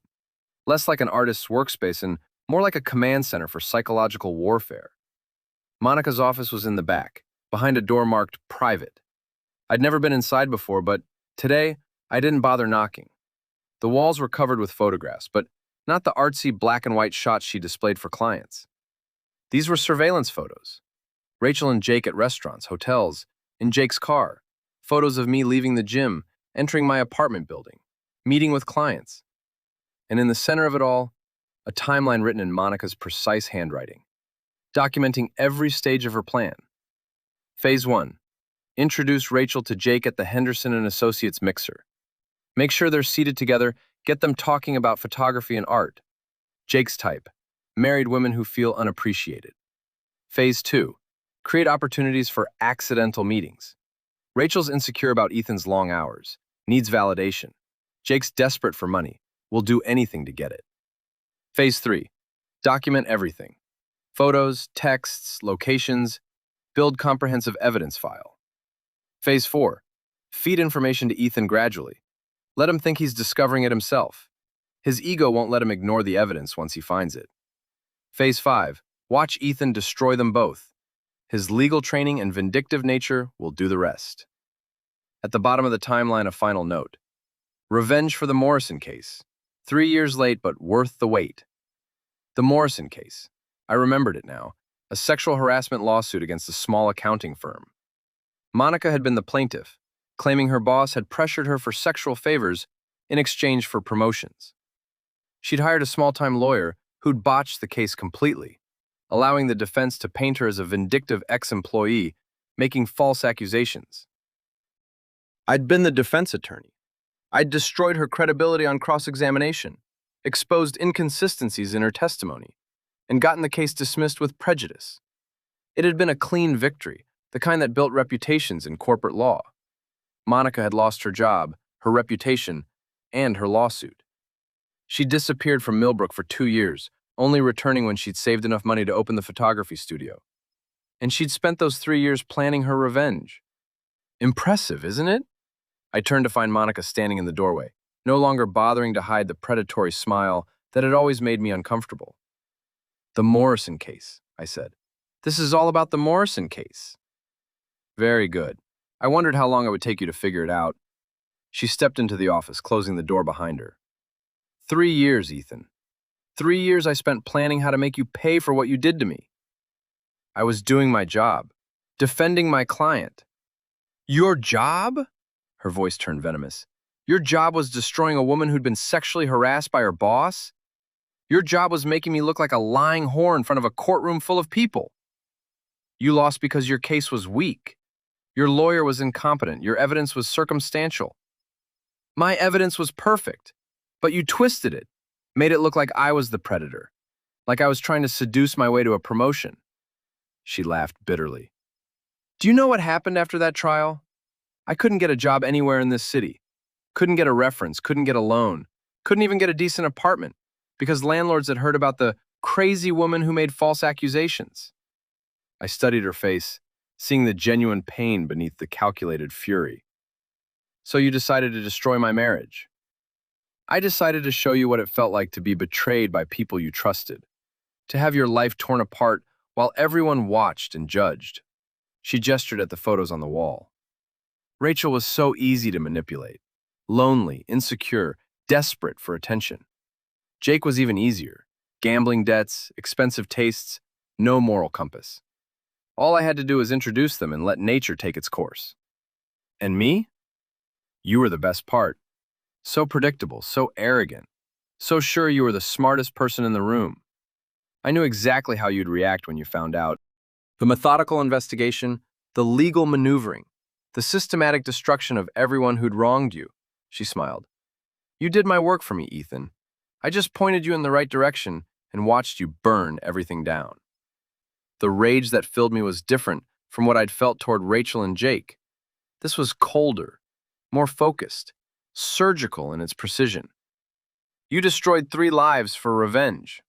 less like an artist's workspace and more like a command center for psychological warfare. Monica's office was in the back, behind a door marked private. I'd never been inside before, but today, I didn't bother knocking. The walls were covered with photographs, but not the artsy black and white shots she displayed for clients. These were surveillance photos. Rachel and Jake at restaurants, hotels, in Jake's car, photos of me leaving the gym, entering my apartment building, meeting with clients. And in the center of it all, a timeline written in Monica's precise handwriting, documenting every stage of her plan. Phase 1. Introduce Rachel to Jake at the Henderson and Associates mixer. Make sure they're seated together, get them talking about photography and art. Jake's type, married women who feel unappreciated. Phase 2. Create opportunities for accidental meetings. Rachel's insecure about Ethan's long hours, needs validation. Jake's desperate for money, will do anything to get it. Phase 3. Document everything. Photos, texts, locations, build comprehensive evidence file. Phase 4. Feed information to Ethan gradually. Let him think he's discovering it himself. His ego won't let him ignore the evidence once he finds it. Phase 5. Watch Ethan destroy them both. His legal training and vindictive nature will do the rest. At the bottom of the timeline, a final note. Revenge for the Morrison case. 3 years late, but worth the wait. The Morrison case. I remembered it now. A sexual harassment lawsuit against a small accounting firm. Monica had been the plaintiff, claiming her boss had pressured her for sexual favors in exchange for promotions. She'd hired a small-time lawyer who'd botched the case completely, allowing the defense to paint her as a vindictive ex-employee making false accusations. I'd been the defense attorney. I'd destroyed her credibility on cross-examination, exposed inconsistencies in her testimony, and gotten the case dismissed with prejudice. It had been a clean victory, the kind that built reputations in corporate law. Monica had lost her job, her reputation, and her lawsuit. She disappeared from Millbrook for 2 years, only returning when she'd saved enough money to open the photography studio. And she'd spent those 3 years planning her revenge. Impressive, isn't it? I turned to find Monica standing in the doorway, no longer bothering to hide the predatory smile that had always made me uncomfortable. "The Morrison case," I said. "This is all about the Morrison case." "Very good. I wondered how long it would take you to figure it out." She stepped into the office, closing the door behind her. 3 years, Ethan. 3 years I spent planning how to make you pay for what you did to me. I was doing my job, defending my client. Your job? Her voice turned venomous. Your job was destroying a woman who'd been sexually harassed by her boss? Your job was making me look like a lying whore in front of a courtroom full of people. You lost because your case was weak. Your lawyer was incompetent. Your evidence was circumstantial. My evidence was perfect, but you twisted it, made it look like I was the predator, like I was trying to seduce my way to a promotion. She laughed bitterly. Do you know what happened after that trial? I couldn't get a job anywhere in this city. Couldn't get a reference, couldn't get a loan, couldn't even get a decent apartment because landlords had heard about the crazy woman who made false accusations. I studied her face, seeing the genuine pain beneath the calculated fury. So you decided to destroy my marriage. I decided to show you what it felt like to be betrayed by people you trusted, to have your life torn apart while everyone watched and judged. She gestured at the photos on the wall. Rachel was so easy to manipulate, lonely, insecure, desperate for attention. Jake was even easier. Gambling debts, expensive tastes, no moral compass. All I had to do was introduce them and let nature take its course. And me? You were the best part. So predictable, so arrogant, so sure you were the smartest person in the room. I knew exactly how you'd react when you found out. The methodical investigation, the legal maneuvering, the systematic destruction of everyone who'd wronged you, she smiled. You did my work for me, Ethan. I just pointed you in the right direction and watched you burn everything down. The rage that filled me was different from what I'd felt toward Rachel and Jake. This was colder, more focused, surgical in its precision. You destroyed 3 lives for revenge.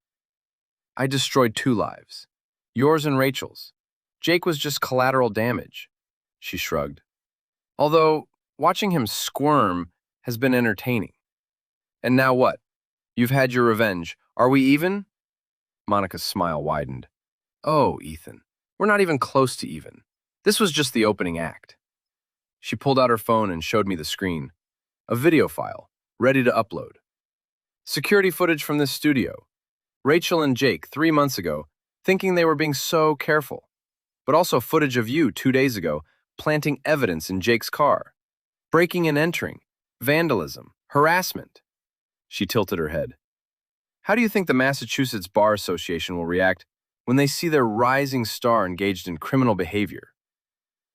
I destroyed 2 lives, yours and Rachel's. Jake was just collateral damage, she shrugged. Although, watching him squirm has been entertaining. And now what? You've had your revenge. Are we even? Monica's smile widened. Oh, Ethan, we're not even close to even. This was just the opening act. She pulled out her phone and showed me the screen. A video file, ready to upload. Security footage from this studio. Rachel and Jake 3 months ago, thinking they were being so careful. But also footage of you 2 days ago, planting evidence in Jake's car. Breaking and entering, vandalism, harassment. She tilted her head. How do you think the Massachusetts Bar Association will react when they see their rising star engaged in criminal behavior?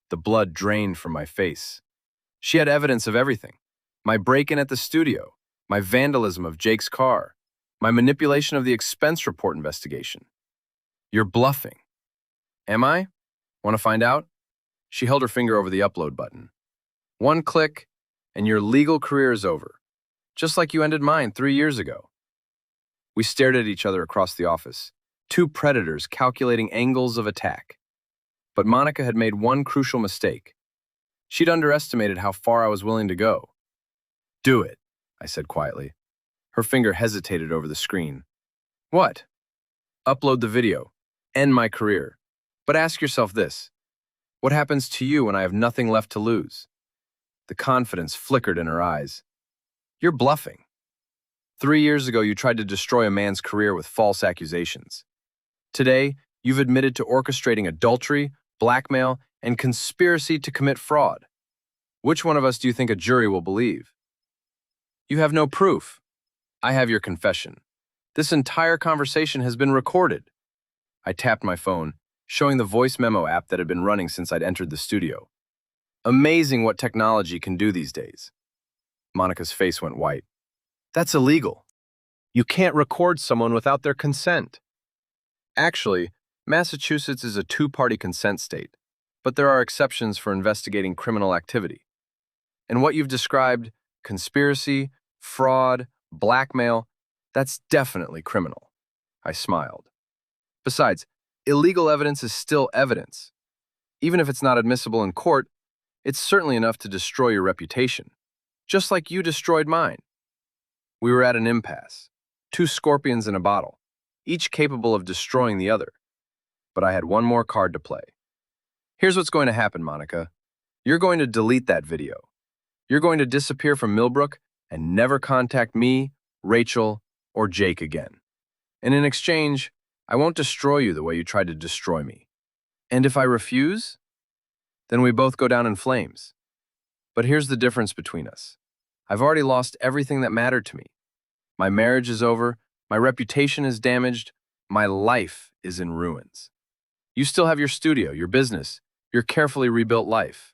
The blood drained from my face. She had evidence of everything. My break-in at the studio, my vandalism of Jake's car, my manipulation of the expense report investigation. You're bluffing. Am I? Want to find out? She held her finger over the upload button. 1 click, and your legal career is over. Just like you ended mine 3 years ago. We stared at each other across the office, 2 predators calculating angles of attack. But Monica had made one crucial mistake. She'd underestimated how far I was willing to go. Do it, I said quietly. Her finger hesitated over the screen. What? Upload the video. End my career. But ask yourself this. What happens to you when I have nothing left to lose? The confidence flickered in her eyes. You're bluffing. 3 years ago, you tried to destroy a man's career with false accusations. Today, you've admitted to orchestrating adultery, blackmail, and conspiracy to commit fraud. Which one of us do you think a jury will believe? You have no proof. I have your confession. This entire conversation has been recorded. I tapped my phone. showing the voice memo app that had been running since I'd entered the studio. Amazing what technology can do these days. Monica's face went white. That's illegal. You can't record someone without their consent. Actually, Massachusetts is a two-party consent state, but there are exceptions for investigating criminal activity. And what you've described, conspiracy, fraud, blackmail, that's definitely criminal. I smiled. Besides, illegal evidence is still evidence. Even if it's not admissible in court, it's certainly enough to destroy your reputation, just like you destroyed mine. We were at an impasse, two scorpions in a bottle, each capable of destroying the other. But I had one more card to play. Here's what's going to happen, Monica. You're going to delete that video. You're going to disappear from Millbrook and never contact me, Rachel, or Jake again. And in exchange, I won't destroy you the way you tried to destroy me. And if I refuse, then we both go down in flames. But here's the difference between us. I've already lost everything that mattered to me. My marriage is over, my reputation is damaged, my life is in ruins. You still have your studio, your business, your carefully rebuilt life.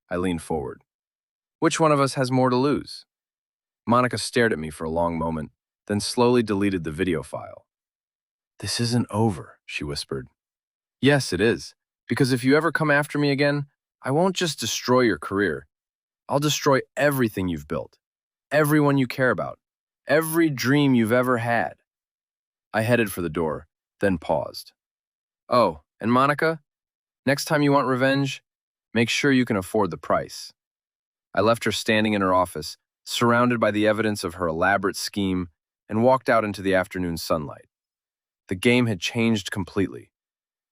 I leaned forward. Which one of us has more to lose? Monica stared at me for a long moment, then slowly deleted the video file. This isn't over, she whispered. Yes, it is, because if you ever come after me again, I won't just destroy your career. I'll destroy everything you've built, everyone you care about, every dream you've ever had. I headed for the door, then paused. Oh, and Monica, next time you want revenge, make sure you can afford the price. I left her standing in her office, surrounded by the evidence of her elaborate scheme, and walked out into the afternoon sunlight. The game had changed completely.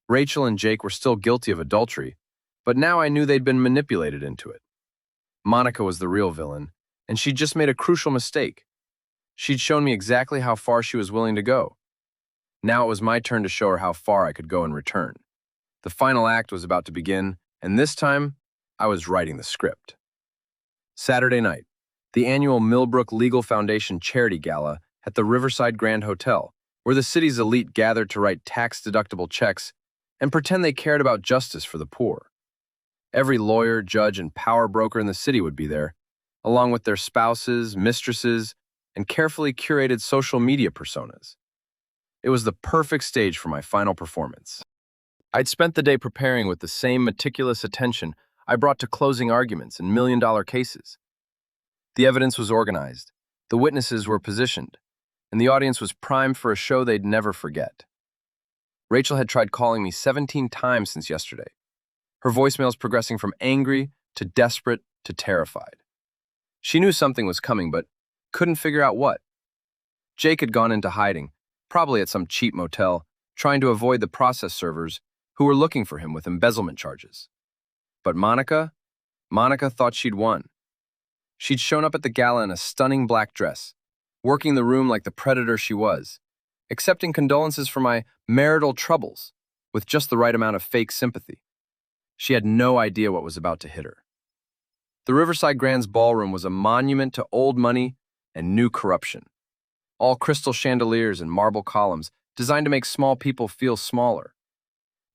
Rachel and Jake were still guilty of adultery, but now I knew they'd been manipulated into it. Monica was the real villain, and she'd just made a crucial mistake. She'd shown me exactly how far she was willing to go. Now it was my turn to show her how far I could go in return. The final act was about to begin, and this time, I was writing the script. Saturday night, the annual Millbrook Legal Foundation Charity Gala at the Riverside Grand Hotel, where the city's elite gathered to write tax-deductible checks and pretend they cared about justice for the poor. Every lawyer, judge, and power broker in the city would be there, along with their spouses, mistresses, and carefully curated social media personas. It was the perfect stage for my final performance. I'd spent the day preparing with the same meticulous attention I brought to closing arguments in million-dollar cases. The evidence was organized, the witnesses were positioned, and the audience was primed for a show they'd never forget. Rachel had tried calling me 17 times since yesterday, her voicemails progressing from angry to desperate to terrified. She knew something was coming, but couldn't figure out what. Jake had gone into hiding, probably at some cheap motel, trying to avoid the process servers who were looking for him with embezzlement charges. But Monica thought she'd won. She'd shown up at the gala in a stunning black dress, working the room like the predator she was, accepting condolences for my marital troubles with just the right amount of fake sympathy. She had no idea what was about to hit her. The Riverside Grand's ballroom was a monument to old money and new corruption. All crystal chandeliers and marble columns designed to make small people feel smaller.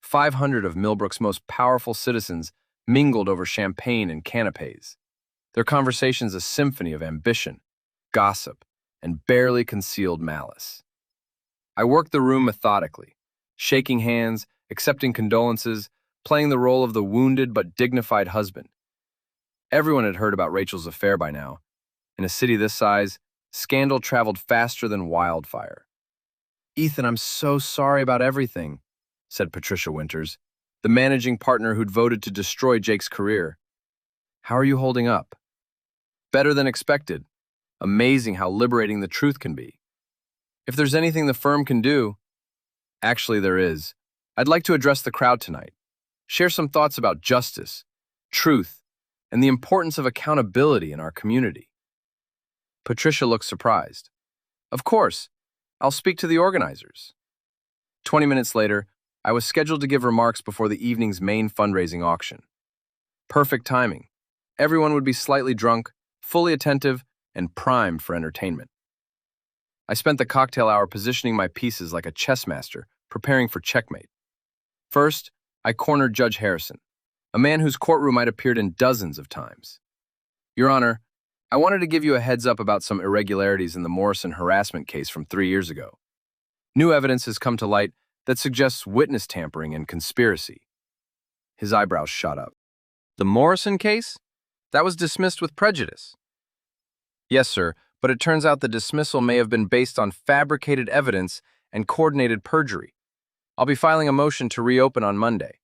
500 of Millbrook's most powerful citizens mingled over champagne and canapes, their conversations a symphony of ambition, gossip, and barely concealed malice. I worked the room methodically, shaking hands, accepting condolences, playing the role of the wounded but dignified husband. Everyone had heard about Rachel's affair by now. In a city this size, scandal traveled faster than wildfire. "Ethan, I'm so sorry about everything," said Patricia Winters, the managing partner who'd voted to destroy Jake's career. "How are you holding up?" "Better than expected. Amazing how liberating the truth can be. If there's anything the firm can do..." "Actually, there is. I'd like to address the crowd tonight. Share some thoughts about justice, truth, and the importance of accountability in our community." Patricia looked surprised. "Of course. I'll speak to the organizers." 20 minutes later, I was scheduled to give remarks before the evening's main fundraising auction. Perfect timing. Everyone would be slightly drunk, fully attentive, and primed for entertainment. I spent the cocktail hour positioning my pieces like a chess master, preparing for checkmate. First, I cornered Judge Harrison, a man whose courtroom I'd appeared in dozens of times. Your Honor, I wanted to give you a heads up about some irregularities in the Morrison harassment case from 3 years ago. New evidence has come to light that suggests witness tampering and conspiracy. His eyebrows shot up. The Morrison case? That was dismissed with prejudice. Yes, sir, but it turns out the dismissal may have been based on fabricated evidence and coordinated perjury. I'll be filing a motion to reopen on Monday.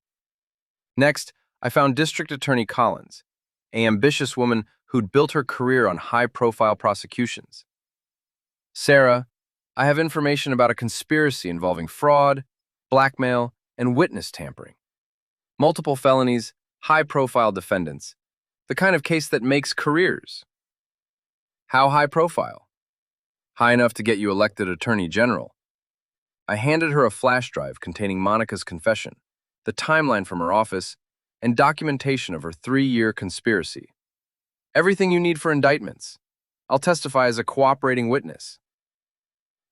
Next, I found District Attorney Collins, an ambitious woman who'd built her career on high-profile prosecutions. Sarah, I have information about a conspiracy involving fraud, blackmail, and witness tampering. Multiple felonies, high-profile defendants, the kind of case that makes careers. How high profile? High enough to get you elected Attorney General. I handed her a flash drive containing Monica's confession, the timeline from her office, and documentation of her 3-year conspiracy. Everything you need for indictments. I'll testify as a cooperating witness.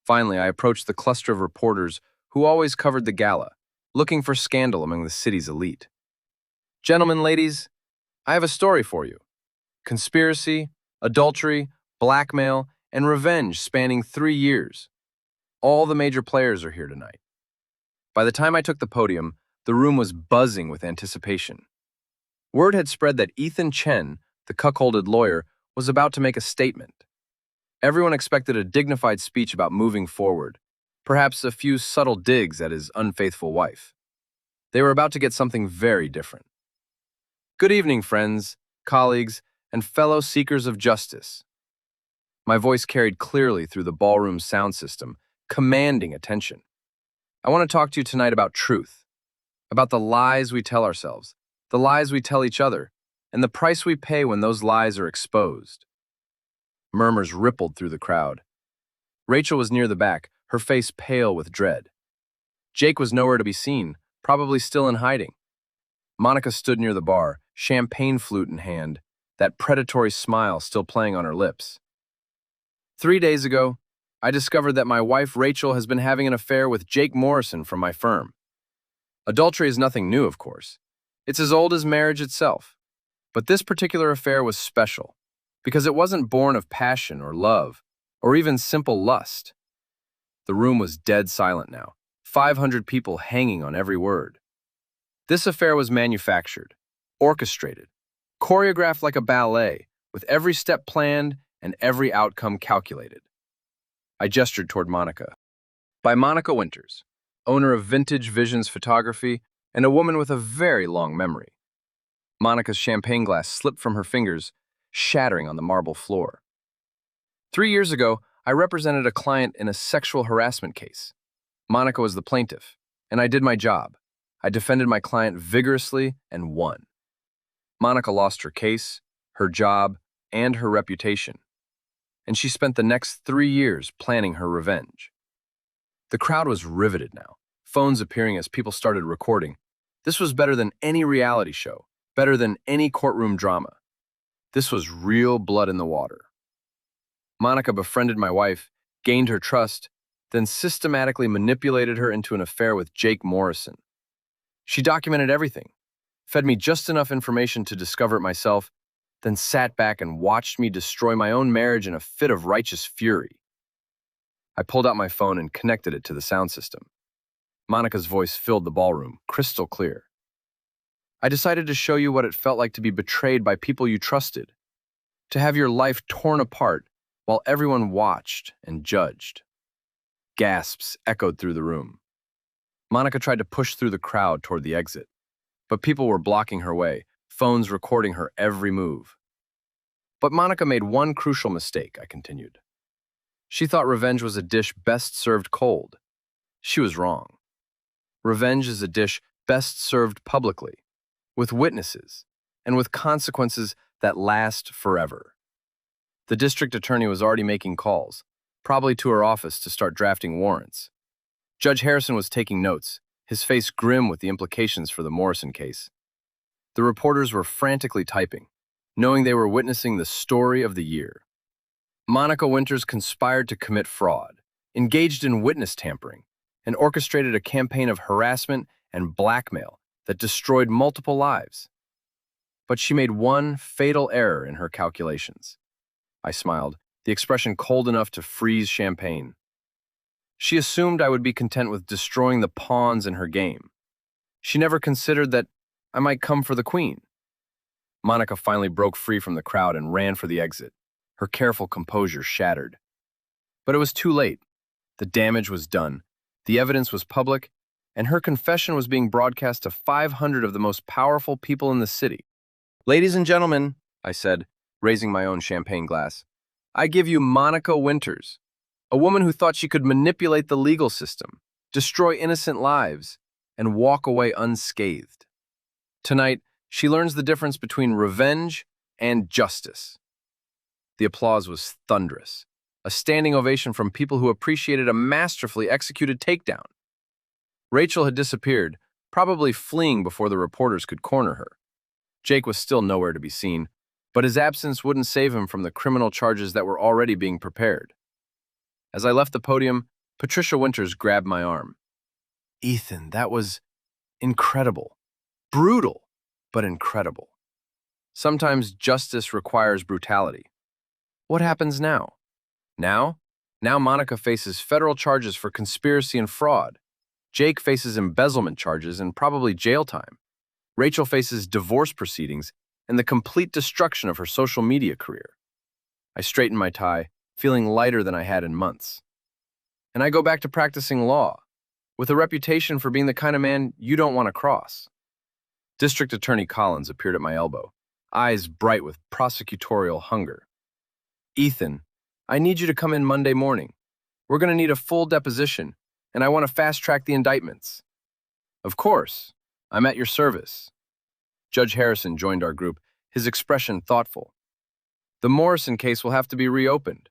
Finally, I approached the cluster of reporters who always covered the gala, looking for scandal among the city's elite. Gentlemen, ladies, I have a story for you. Conspiracy, adultery, blackmail, and revenge spanning 3 years. All the major players are here tonight. By the time I took the podium, the room was buzzing with anticipation. Word had spread that Ethan Chen, the cuckolded lawyer, was about to make a statement. Everyone expected a dignified speech about moving forward, perhaps a few subtle digs at his unfaithful wife. They were about to get something very different. Good evening, friends, colleagues, and fellow seekers of justice. My voice carried clearly through the ballroom sound system, commanding attention. I want to talk to you tonight about truth, about the lies we tell ourselves, the lies we tell each other, and the price we pay when those lies are exposed. Murmurs rippled through the crowd. Rachel was near the back, her face pale with dread. Jake was nowhere to be seen, probably still in hiding. Monica stood near the bar, champagne flute in hand, that predatory smile still playing on her lips. 3 days ago, I discovered that my wife Rachel has been having an affair with Jake Morrison from my firm. Adultery is nothing new, of course. It's as old as marriage itself. But this particular affair was special, because it wasn't born of passion or love, or even simple lust. The room was dead silent now, 500 people hanging on every word. This affair was manufactured, orchestrated, choreographed like a ballet, with every step planned and every outcome calculated. I gestured toward Monica. By Monica Winters, owner of Vintage Visions Photography and a woman with a very long memory. Monica's champagne glass slipped from her fingers, shattering on the marble floor. 3 years ago, I represented a client in a sexual harassment case. Monica was the plaintiff, and I did my job. I defended my client vigorously and won. Monica lost her case, her job, and her reputation. And she spent the next 3 years planning her revenge. The crowd was riveted now, phones appearing as people started recording. This was better than any reality show, better than any courtroom drama. This was real blood in the water. Monica befriended my wife, gained her trust, then systematically manipulated her into an affair with Jake Morrison. She documented everything, fed me just enough information to discover it myself, then sat back and watched me destroy my own marriage in a fit of righteous fury. I pulled out my phone and connected it to the sound system. Monica's voice filled the ballroom, crystal clear. I decided to show you what it felt like to be betrayed by people you trusted, to have your life torn apart while everyone watched and judged. Gasps echoed through the room. Monica tried to push through the crowd toward the exit, but people were blocking her way, phones recording her every move. But Monica made one crucial mistake, I continued. She thought revenge was a dish best served cold. She was wrong. Revenge is a dish best served publicly, with witnesses, and with consequences that last forever. The district attorney was already making calls, probably to her office to start drafting warrants. Judge Harrison was taking notes, his face grim with the implications for the Morrison case. The reporters were frantically typing, knowing they were witnessing the story of the year. Monica Winters conspired to commit fraud, engaged in witness tampering, and orchestrated a campaign of harassment and blackmail that destroyed multiple lives. But she made one fatal error in her calculations. I smiled, the expression cold enough to freeze champagne. She assumed I would be content with destroying the pawns in her game. She never considered that I might come for the queen. Monica finally broke free from the crowd and ran for the exit, her careful composure shattered. But it was too late. The damage was done, the evidence was public, and her confession was being broadcast to 500 of the most powerful people in the city. "Ladies and gentlemen," I said, raising my own champagne glass, "I give you Monica Winters, a woman who thought she could manipulate the legal system, destroy innocent lives, and walk away unscathed. Tonight, she learns the difference between revenge and justice." The applause was thunderous, a standing ovation from people who appreciated a masterfully executed takedown. Rachel had disappeared, probably fleeing before the reporters could corner her. Jake was still nowhere to be seen, but his absence wouldn't save him from the criminal charges that were already being prepared. As I left the podium, Patricia Winters grabbed my arm. "Ethan, that was incredible. Brutal, but incredible. Sometimes justice requires brutality. What happens now?" Now Monica faces federal charges for conspiracy and fraud. Jake faces embezzlement charges and probably jail time. Rachel faces divorce proceedings and the complete destruction of her social media career. I straightened my tie, feeling lighter than I had in months. And I go back to practicing law, with a reputation for being the kind of man you don't want to cross. District Attorney Collins appeared at my elbow, eyes bright with prosecutorial hunger. "Ethan, I need you to come in Monday morning. We're going to need a full deposition, and I want to fast-track the indictments." "Of course. I'm at your service." Judge Harrison joined our group, his expression thoughtful. "The Morrison case will have to be reopened.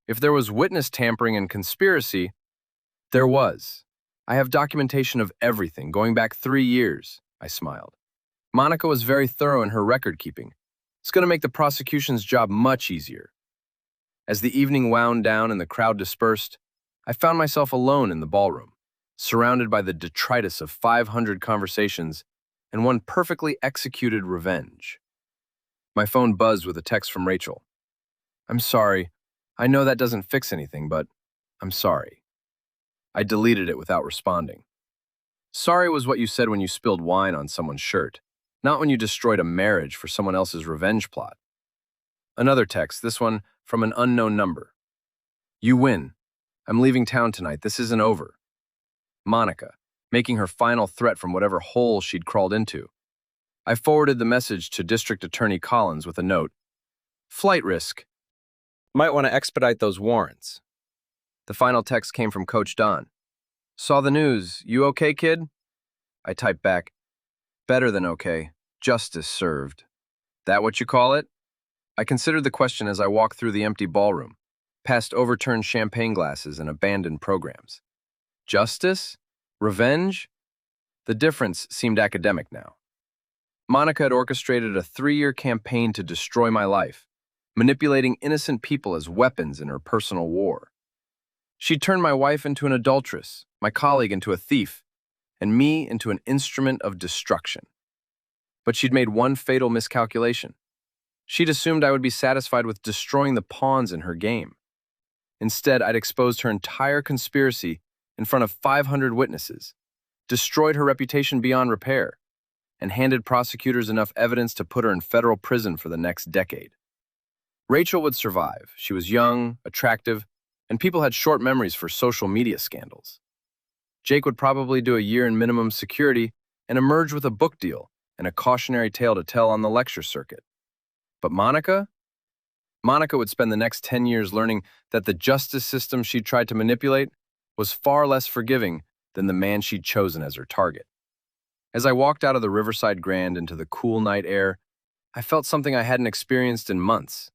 If there was witness tampering and conspiracy..." "There was. I have documentation of everything, going back 3 years," I smiled. "Monica was very thorough in her record-keeping. It's going to make the prosecution's job much easier." As the evening wound down and the crowd dispersed, I found myself alone in the ballroom, surrounded by the detritus of 500 conversations and one perfectly executed revenge. My phone buzzed with a text from Rachel. "I'm sorry. I know that doesn't fix anything, but I'm sorry." I deleted it without responding. Sorry was what you said when you spilled wine on someone's shirt, not when you destroyed a marriage for someone else's revenge plot. Another text, this one from an unknown number. "You win. I'm leaving town tonight. This isn't over." Monica, making her final threat from whatever hole she'd crawled into. I forwarded the message to District Attorney Collins with a note. "Flight risk. Might want to expedite those warrants." The final text came from Coach Don. "Saw the news. You okay, kid?" I typed back, "Better than okay. Justice served." "That what you call it?" I considered the question as I walked through the empty ballroom, past overturned champagne glasses and abandoned programs. Justice? Revenge? The difference seemed academic now. Monica had orchestrated a 3-year campaign to destroy my life, manipulating innocent people as weapons in her personal war. She turned my wife into an adulteress, my colleague into a thief, and me into an instrument of destruction. But she'd made one fatal miscalculation. She'd assumed I would be satisfied with destroying the pawns in her game. Instead, I'd exposed her entire conspiracy in front of 500 witnesses, destroyed her reputation beyond repair, and handed prosecutors enough evidence to put her in federal prison for the next decade. Rachel would survive. She was young, attractive, and people had short memories for social media scandals. Jake would probably do a year in minimum security and emerge with a book deal and a cautionary tale to tell on the lecture circuit. But Monica? Monica would spend the next 10 years learning that the justice system she'd tried to manipulate was far less forgiving than the man she'd chosen as her target. As I walked out of the Riverside Grand into the cool night air, I felt something I hadn't experienced in months.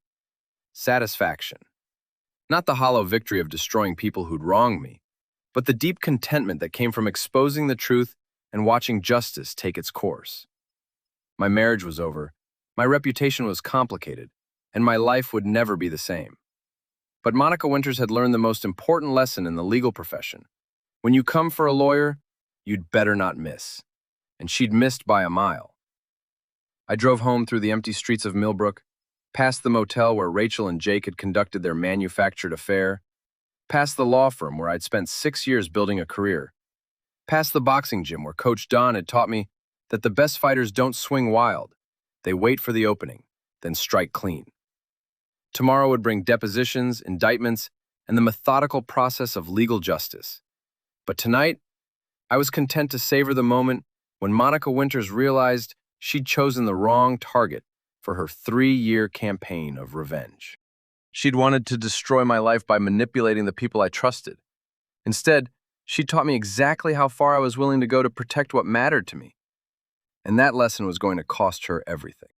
Satisfaction. Not the hollow victory of destroying people who'd wronged me, but the deep contentment that came from exposing the truth and watching justice take its course. My marriage was over, my reputation was complicated, and my life would never be the same. But Monica Winters had learned the most important lesson in the legal profession. When you come for a lawyer, you'd better not miss. And she'd missed by a mile. I drove home through the empty streets of Millbrook, past the motel where Rachel and Jake had conducted their manufactured affair, past the law firm where I'd spent 6 years building a career, past the boxing gym where Coach Don had taught me that the best fighters don't swing wild. They wait for the opening, then strike clean. Tomorrow would bring depositions, indictments, and the methodical process of legal justice. But tonight, I was content to savor the moment when Monica Winters realized she'd chosen the wrong target for her 3-year campaign of revenge. She'd wanted to destroy my life by manipulating the people I trusted. Instead, she taught me exactly how far I was willing to go to protect what mattered to me. And that lesson was going to cost her everything.